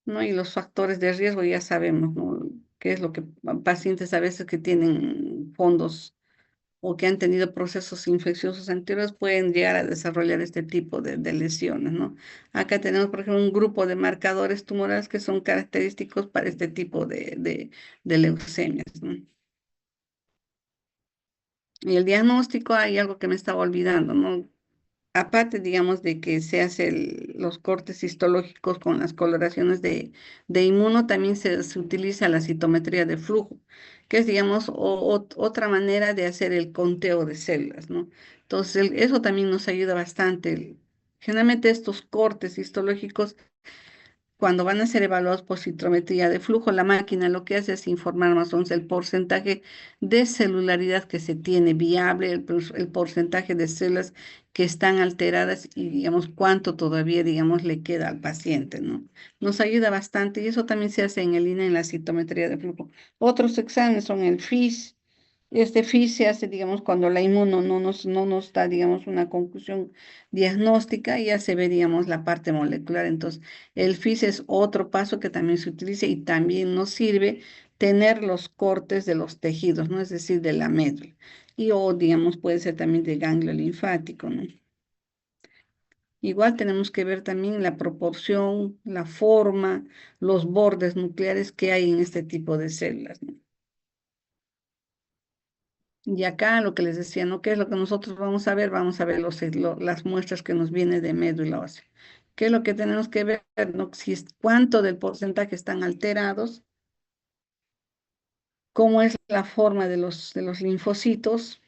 A: ¿No? Y los factores de riesgo ya sabemos, ¿no? Qué es lo que pacientes a veces que tienen fondos o que han tenido procesos infecciosos anteriores pueden llegar a desarrollar este tipo de lesiones, ¿no? Acá tenemos, por ejemplo, un grupo de marcadores tumorales que son característicos para este tipo de leucemias, ¿no? Y el diagnóstico, hay algo que me estaba olvidando, ¿no? aparte, digamos, de que se hace los cortes histológicos con las coloraciones de inmuno, también se utiliza la citometría de flujo, que es, digamos, otra manera de hacer el conteo de células, ¿no? Entonces, eso también nos ayuda bastante. Generalmente estos cortes histológicos cuando van a ser evaluados por citometría de flujo, la máquina lo que hace es informar más o menos el porcentaje de celularidad que se tiene viable, el porcentaje de células que están alteradas y digamos cuánto todavía, digamos, le queda al paciente, ¿no? Nos ayuda bastante y eso también se hace en el INE en la citometría de flujo. Otros exámenes son el FISH. Este FISH se hace, digamos, cuando la inmuno no nos da, digamos, una conclusión diagnóstica, y ya se ve, digamos, la parte molecular. Entonces, el FISH es otro paso que también se utiliza y también nos sirve tener los cortes de los tejidos, ¿no? Es decir, de la médula. Y o, digamos, puede ser también de ganglio linfático, ¿no? Igual tenemos que ver también la proporción, la forma, los bordes nucleares que hay en este tipo de células, ¿no? Y acá lo que les decía, ¿no? ¿Qué es lo que nosotros vamos a ver? Vamos a ver las muestras que nos vienen de médula ósea. ¿Qué es lo que tenemos que ver? ¿No? Si cuánto del porcentaje están alterados, cómo es la forma de los linfocitos,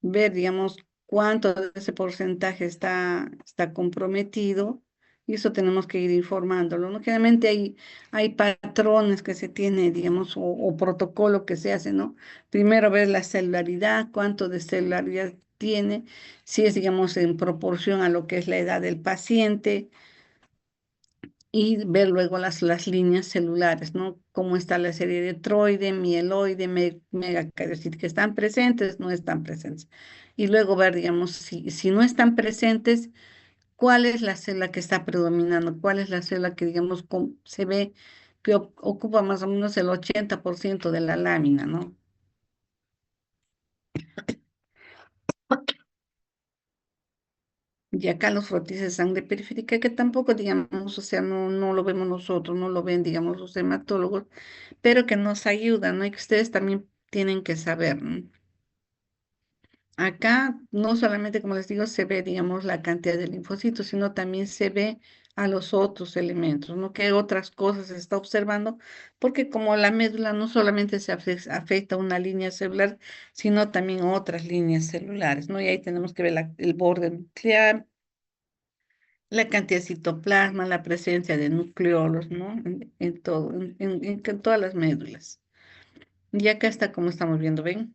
A: ver, digamos, cuánto de ese porcentaje está comprometido, y eso tenemos que ir informándolo, ¿no? Generalmente hay patrones que se tiene, digamos, o protocolo que se hace, ¿no? Primero ver la celularidad, cuánto de celularidad tiene, si es, digamos, en proporción a lo que es la edad del paciente, y ver luego las líneas celulares, ¿no? Cómo está la serie de troide, mieloide, megacariocito, que están presentes, no están presentes. Y luego ver, digamos, si no están presentes, cuál es la célula que está predominando, cuál es la célula que, digamos, se ve que ocupa más o menos el 80% de la lámina, ¿no? Y acá los frotis de sangre periférica, que tampoco, digamos, o sea, no lo vemos nosotros, no lo ven, digamos, los hematólogos, pero que nos ayudan, ¿no? Y que ustedes también tienen que saber, ¿no? Acá no solamente, como les digo, se ve, digamos, la cantidad de linfocitos, sino también se ve a los otros elementos, ¿no? ¿Qué otras cosas se está observando? Porque como la médula no solamente afecta una línea celular, sino también otras líneas celulares, ¿no? Y ahí tenemos que ver el borde nuclear, la cantidad de citoplasma, la presencia de nucleolos, ¿no? En todo, en todas las médulas. Y acá está como estamos viendo, ¿ven?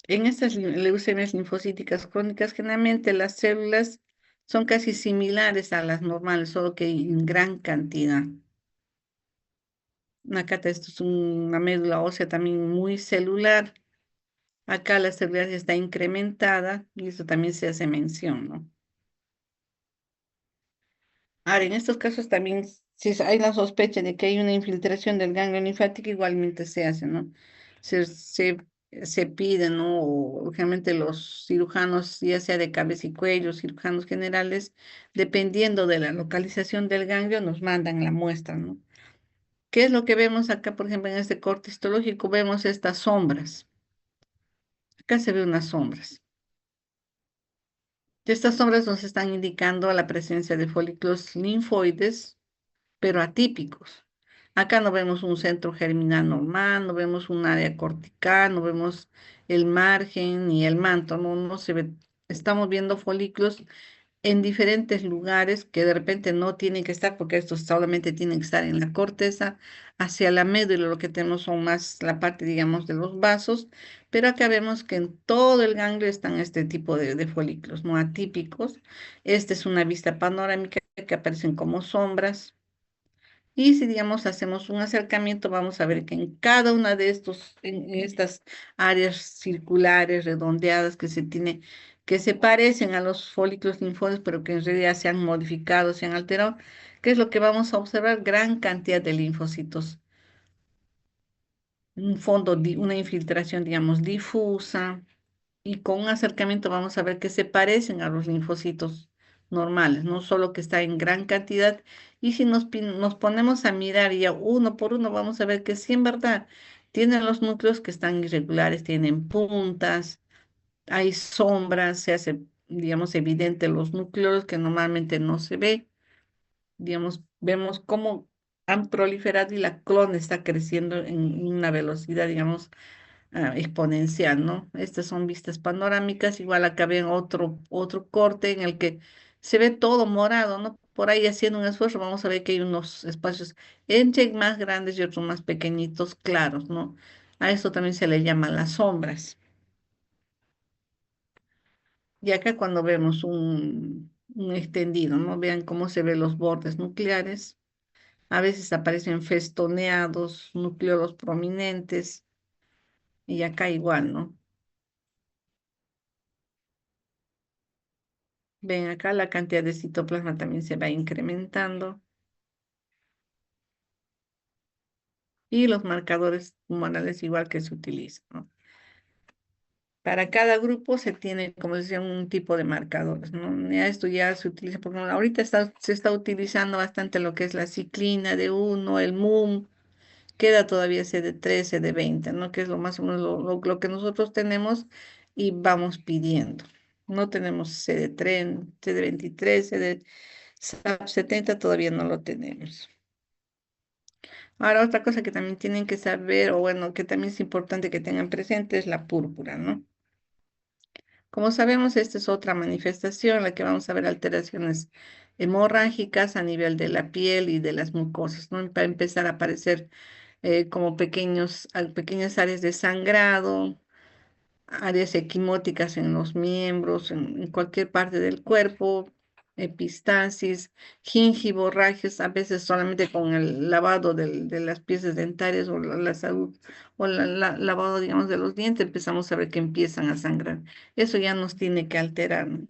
A: En estas leucemias linfocíticas crónicas, generalmente las células son casi similares a las normales, solo que en gran cantidad. Esto es una médula ósea también muy celular. Acá la celularidad está incrementada y eso también se hace mención, ¿no? Ahora, en estos casos también, si hay la sospecha de que hay una infiltración del ganglio linfático, igualmente se hace, ¿no? Se, se, se pide, ¿no? O realmente los cirujanos, ya sea de cabeza y cuello, cirujanos generales, dependiendo de la localización del ganglio, nos mandan la muestra, ¿no? ¿Qué es lo que vemos acá, por ejemplo, en este corte histológico? Vemos estas sombras. Acá se ve unas sombras. Estas sombras nos están indicando la presencia de folículos linfoides pero atípicos. Acá no vemos un centro germinal normal, no vemos un área cortical, no vemos el margen ni el manto, no se ve. Estamos viendo folículos en diferentes lugares que de repente no tienen que estar, porque estos solamente tienen que estar en la corteza, hacia la médula, lo que tenemos son más la parte, digamos, de los vasos, pero acá vemos que en todo el ganglio están este tipo de folículos, no atípicos. Esta es una vista panorámica que aparecen como sombras. Y si, digamos, hacemos un acercamiento, vamos a ver que en cada una de en estas áreas circulares, redondeadas que se tiene, que se parecen a los folículos linfoides, pero que en realidad se han modificado, se han alterado, ¿qué es lo que vamos a observar? Gran cantidad de linfocitos. Un fondo, una infiltración, digamos, difusa, y con un acercamiento vamos a ver que se parecen a los linfocitos normales, no solo que está en gran cantidad. Y si nos ponemos a mirar ya uno por uno, vamos a ver que sí, en verdad, tienen los núcleos que están irregulares, tienen puntas, hay sombras, se hace, digamos, evidente los núcleos que normalmente no se ve. Digamos, vemos cómo han proliferado y la clon está creciendo en una velocidad, digamos, exponencial, ¿no? Estas son vistas panorámicas, igual acá ven otro corte en el que se ve todo morado, ¿no? Por ahí haciendo un esfuerzo, vamos a ver que hay unos espacios entre más grandes y otros más pequeñitos, claros, ¿no? A esto también se le llama las sombras. Y acá cuando vemos un extendido, ¿no? Vean cómo se ven los bordes nucleares. A veces aparecen festoneados, núcleos prominentes, y acá igual, ¿no? Ven acá la cantidad de citoplasma también se va incrementando y los marcadores humorales igual que se utilizan, ¿no? Para cada grupo se tiene, como decía, un tipo de marcadores, ¿no? Ya esto ya se utiliza, porque ahorita se está utilizando bastante lo que es la ciclina de uno, el MUM, queda todavía CD3, CD20, ¿no? Que es lo más o menos lo que nosotros tenemos y vamos pidiendo. No tenemos CD3, CD23, CD SAP 70 todavía no lo tenemos. Ahora, otra cosa que también tienen que saber, o bueno, que también es importante que tengan presente, es la púrpura, ¿no? Como sabemos, esta es otra manifestación en la que vamos a ver alteraciones hemorrágicas a nivel de la piel y de las mucosas, ¿no? Va a empezar a aparecer como pequeñas áreas de sangrado, áreas equimóticas en los miembros, en cualquier parte del cuerpo, epistasis, gingivorragias, a veces solamente con el lavado de las piezas dentarias o la salud o lavado, digamos, de los dientes, empezamos a ver que empiezan a sangrar. Eso ya nos tiene que alterar, ¿no?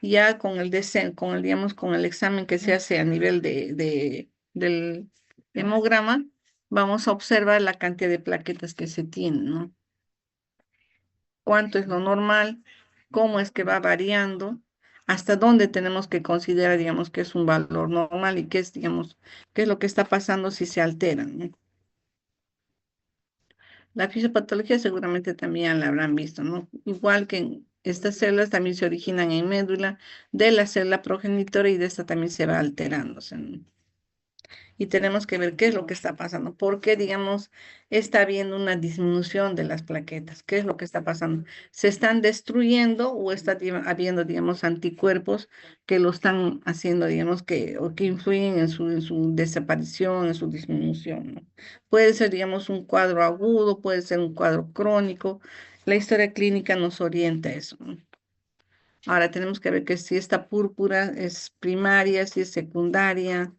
A: Ya digamos, con el examen que se hace a nivel del hemograma, vamos a observar la cantidad de plaquetas que se tienen, ¿no? Cuánto es lo normal, cómo es que va variando, hasta dónde tenemos que considerar, digamos, que es un valor normal y qué es, digamos, qué es lo que está pasando si se alteran, ¿no? La fisiopatología seguramente también la habrán visto, ¿no? Igual que estas células también se originan en médula de la célula progenitora y de esta también se va alterándose, ¿no? Y tenemos que ver qué es lo que está pasando, por qué, digamos, está habiendo una disminución de las plaquetas, qué es lo que está pasando, se están destruyendo o está habiendo, digamos, anticuerpos que lo están haciendo, digamos, o que influyen en su desaparición, en su disminución, ¿no? Puede ser, digamos, un cuadro agudo, puede ser un cuadro crónico, la historia clínica nos orienta a eso, ¿no? Ahora tenemos que ver que si esta púrpura es primaria, si es secundaria,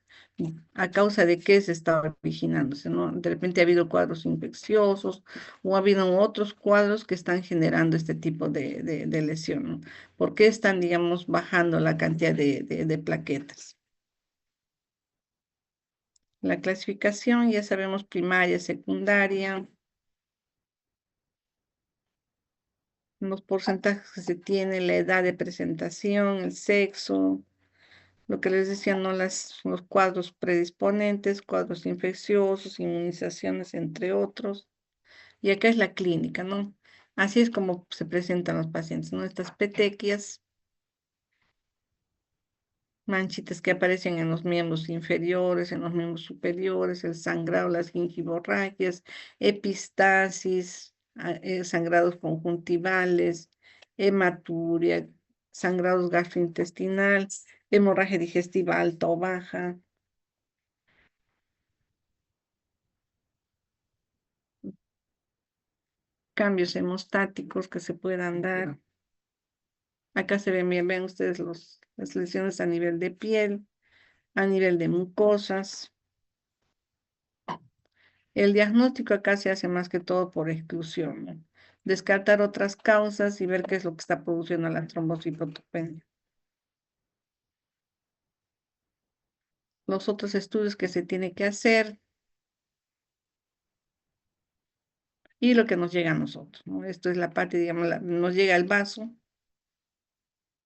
A: a causa de qué se está originándose, ¿no? De repente ha habido cuadros infecciosos o ha habido otros cuadros que están generando este tipo de lesión, ¿no? ¿Por qué están, digamos, bajando la cantidad de plaquetas? La clasificación, ya sabemos, primaria, secundaria, los porcentajes que se tiene, la edad de presentación, el sexo. Lo que les decía, ¿no? Los cuadros predisponentes, cuadros infecciosos, inmunizaciones, entre otros. Y acá es la clínica, ¿no? Así es como se presentan los pacientes, ¿no? Estas petequias, manchitas que aparecen en los miembros inferiores, en los miembros superiores, el sangrado, las gingivorragias, epistasis, sangrados conjuntivales, hematuria, sangrados gastrointestinales, hemorragia digestiva alta o baja, cambios hemostáticos que se puedan dar. Acá se ven bien, ven ustedes las lesiones a nivel de piel, a nivel de mucosas. El diagnóstico acá se hace más que todo por exclusión, ¿no? Descartar otras causas y ver qué es lo que está produciendo la trombocitopenia. Los otros estudios que se tiene que hacer y lo que nos llega a nosotros, ¿no? Esto es la parte, digamos, nos llega el vaso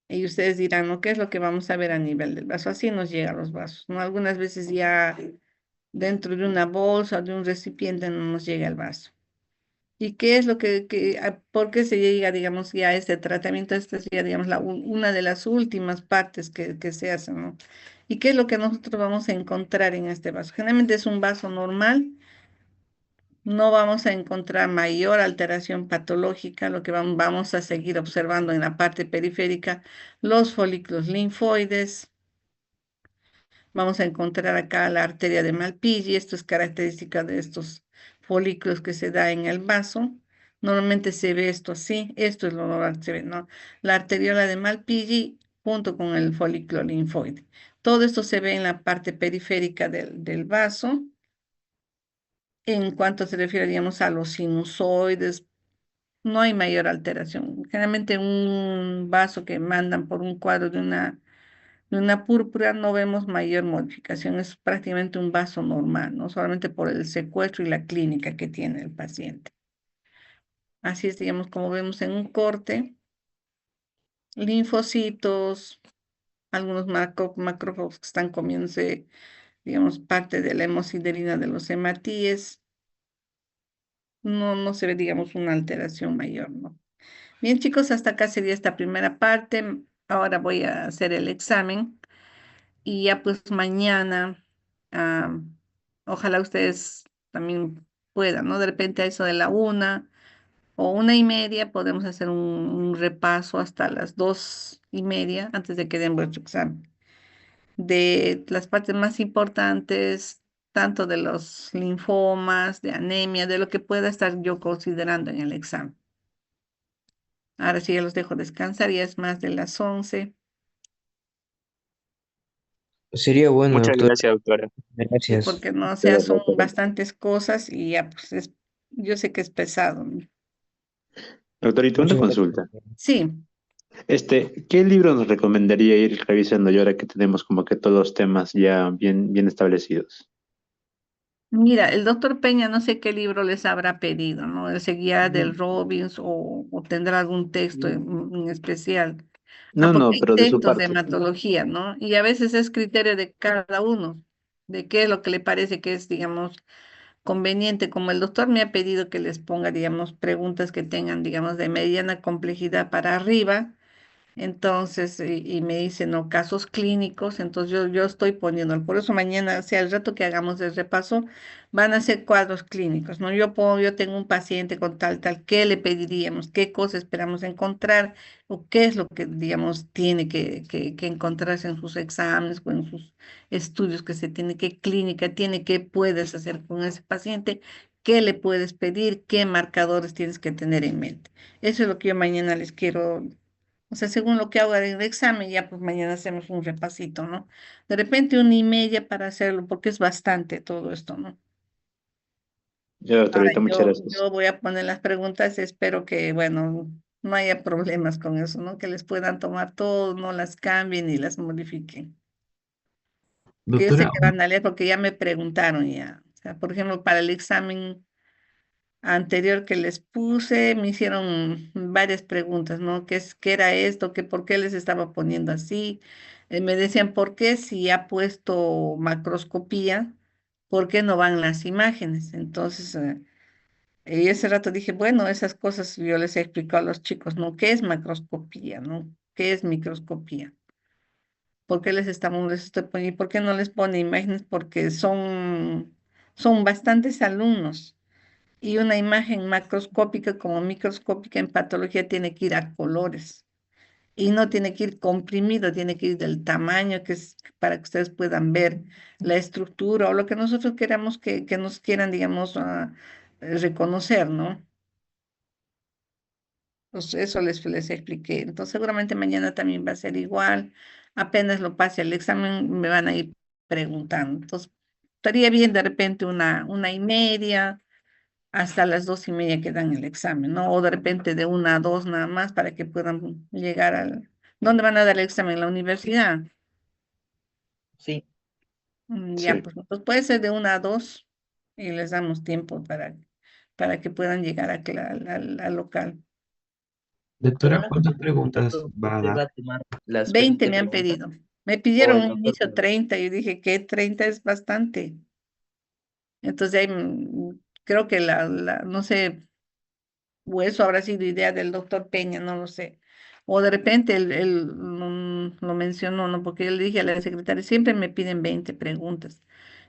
A: y ustedes dirán, ¿no? ¿Qué es lo que vamos a ver a nivel del vaso? Así nos llegan los vasos, ¿no? Algunas veces ya dentro de una bolsa o de un recipiente no nos llega el vaso. ¿Y qué es lo por qué se llega, digamos, ya a este tratamiento? Esta es ya, digamos, una de las últimas partes que se hacen, ¿no? ¿Y qué es lo que nosotros vamos a encontrar en este vaso? Generalmente es un vaso normal, no vamos a encontrar mayor alteración patológica, lo que vamos a seguir observando en la parte periférica, los folículos linfoides. Vamos a encontrar acá la arteria de Malpighi. Esto es característica de estos folículos que se da en el vaso. Normalmente se ve esto así. Esto es lo normal que se ve, ¿no? La arteriola de Malpighi junto con el folículo linfoide. Todo esto se ve en la parte periférica del vaso. En cuanto se refiere, digamos, a los sinusoides, no hay mayor alteración. Generalmente un vaso que mandan por un cuadro de una púrpura no vemos mayor modificación, es prácticamente un vaso normal, ¿no? Solamente por el secuestro y la clínica que tiene el paciente. Así es, digamos, como vemos en un corte, linfocitos, algunos macrófagos que están comiéndose, digamos, parte de la hemosiderina de los hematíes. No se ve, digamos, una alteración mayor, ¿no? Bien, chicos, hasta acá sería esta primera parte. Ahora voy a hacer el examen. Y ya pues mañana, ah, ojalá ustedes también puedan, ¿no? De repente a eso de la 1 o 1:30 podemos hacer un repaso hasta las 2:30 antes de que den vuestro examen. De las partes más importantes, tanto de los linfomas, de anemia, de lo que pueda estar yo considerando en el examen. Ahora sí ya los dejo descansar, ya es más de las 11.
B: Sería bueno,
C: Muchas
B: doctor.
C: gracias, doctora.
A: Sí,
B: Gracias.
A: porque no, o sea, son bastantes cosas y ya, pues yo sé que es pesado, ¿no?
C: Doctorita, una
B: Muchas gracias.
C: consulta.
A: Sí,
C: ¿Qué libro nos recomendaría ir revisando y ahora que tenemos como que todos los temas ya bien establecidos?
A: mira, el doctor Peña no sé qué libro les habrá pedido, ¿no? Él seguía del Robbins o tendrá algún texto en especial. Ah,
C: No,
A: porque
C: no,
A: hay
C: pero de su
A: textos de
C: parte.
A: hematología, ¿no? Y a veces es criterio de cada uno, de qué es lo que le parece que es, digamos, conveniente. Como el doctor me ha pedido que les ponga, digamos, preguntas que tengan, digamos, de mediana complejidad para arriba. Entonces, y me dicen, no, casos clínicos, entonces yo estoy poniendo, por eso mañana, o sea, el rato que hagamos el repaso, van a ser cuadros clínicos, ¿no? Yo tengo un paciente con tal, ¿qué le pediríamos? ¿Qué cosa esperamos encontrar? ¿O qué es lo que, digamos, tiene que encontrarse en sus exámenes o en sus estudios que se tiene? ¿Qué clínica tiene? ¿Qué puedes hacer con ese paciente? ¿Qué le puedes pedir? ¿Qué marcadores tienes que tener en mente? Eso es lo que yo mañana les quiero, o sea, según lo que hago en el examen, ya pues mañana hacemos un repasito, ¿no? De repente 1:30 para hacerlo, porque es bastante todo esto, ¿no?
C: Ya,
A: Ahora
C: doctorita, muchas gracias.
A: yo voy a poner las preguntas, espero que, bueno, no haya problemas con eso, ¿no? Que les puedan tomar todo, no las cambien ni las modifiquen. Que yo sé
B: Doctora,
A: que van a leer porque ya me preguntaron ya. O sea, por ejemplo, para el examen anterior que les puse, me hicieron varias preguntas, ¿no? ¿Qué era esto? ¿Por qué les estaba poniendo así? Me decían, ¿por qué si ha puesto macroscopía, por qué no van las imágenes? Entonces, y ese rato dije, bueno, esas cosas yo les he explicado a los chicos, ¿no? ¿Qué es macroscopía, no? ¿Qué es microscopía? ¿Por qué les estoy poniendo? ¿Por qué no les pone imágenes? Porque son bastantes alumnos. Y una imagen macroscópica como microscópica en patología tiene que ir a colores y no tiene que ir comprimido, tiene que ir del tamaño que es para que ustedes puedan ver la estructura o lo que nosotros queramos que nos quieran, digamos, reconocer, ¿no? Pues eso les expliqué. Entonces seguramente mañana también va a ser igual. Apenas lo pase el examen me van a ir preguntando. Entonces estaría bien de repente 1:30 hasta las 2:30 que dan el examen, ¿no? O de repente de 1 a 2 nada más para que puedan llegar al... ¿Dónde van a dar el examen? ¿En la universidad?
B: sí.
A: Ya,
C: Sí.
A: pues, puede ser de 1 a 2 y les damos tiempo para que puedan llegar al local.
B: Doctora, ¿cuántas preguntas va a
D: Usted va
B: dar?
D: a tomar las
A: 20
D: 20
A: me han
D: preguntas
A: pedido. Me
D: o
A: pidieron
D: el
A: un
D: doctor
A: inicio
D: Peña.
A: 30 y yo dije que 30 es bastante. Entonces ahí creo que no sé, O eso habrá sido idea del doctor Peña, no lo sé. O de repente él lo mencionó, ¿no? Porque yo le dije a la secretaria, siempre me piden 20 preguntas.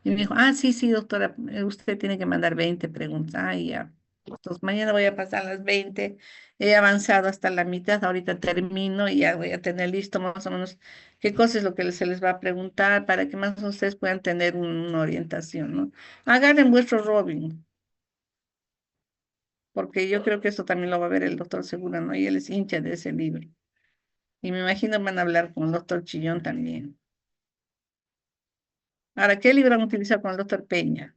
A: Y me dijo, ah, sí, sí, doctora, usted tiene que mandar 20 preguntas. Ah, ya. Entonces mañana voy a pasar las 20. He avanzado hasta la mitad, ahorita termino y ya voy a tener listo más o menos qué cosa es lo que se les va a preguntar para que más ustedes puedan tener una orientación, ¿no? Agarren vuestro Robin, porque yo creo que esto también lo va a ver el doctor Segura, ¿no? Y él es hincha de ese libro. Y me imagino van a hablar con el doctor Chillón también. Ahora, ¿qué libro han utilizado con el doctor Peña?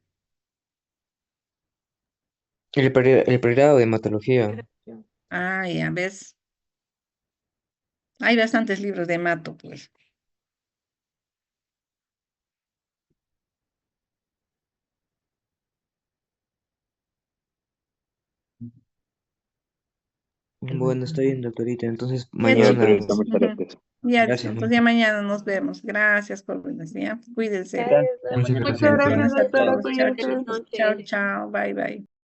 D: El pregrado de hematología.
A: Ah, ya ves. Hay bastantes libros de Mato, pues.
D: Bueno, está bien, doctorita. Entonces,
A: Ya,
C: Bueno,
D: mañana.
C: doctorita,
A: chicos.
C: muchas
A: Ujú.
C: gracias.
A: Ya,
D: Gracias,
A: entonces
D: ¿no?
A: ya mañana nos vemos. Gracias, jóvenes, ¿ya? Cuídense.
B: Gracias.
D: Muchas
E: Muchas
D: gracias,
E: gracias,
D: doctora.
A: Bendiciones a
E: doctora.
A: todos. Chao,
E: Cuídate.
A: chicos. Chao, chao. Bye, bye.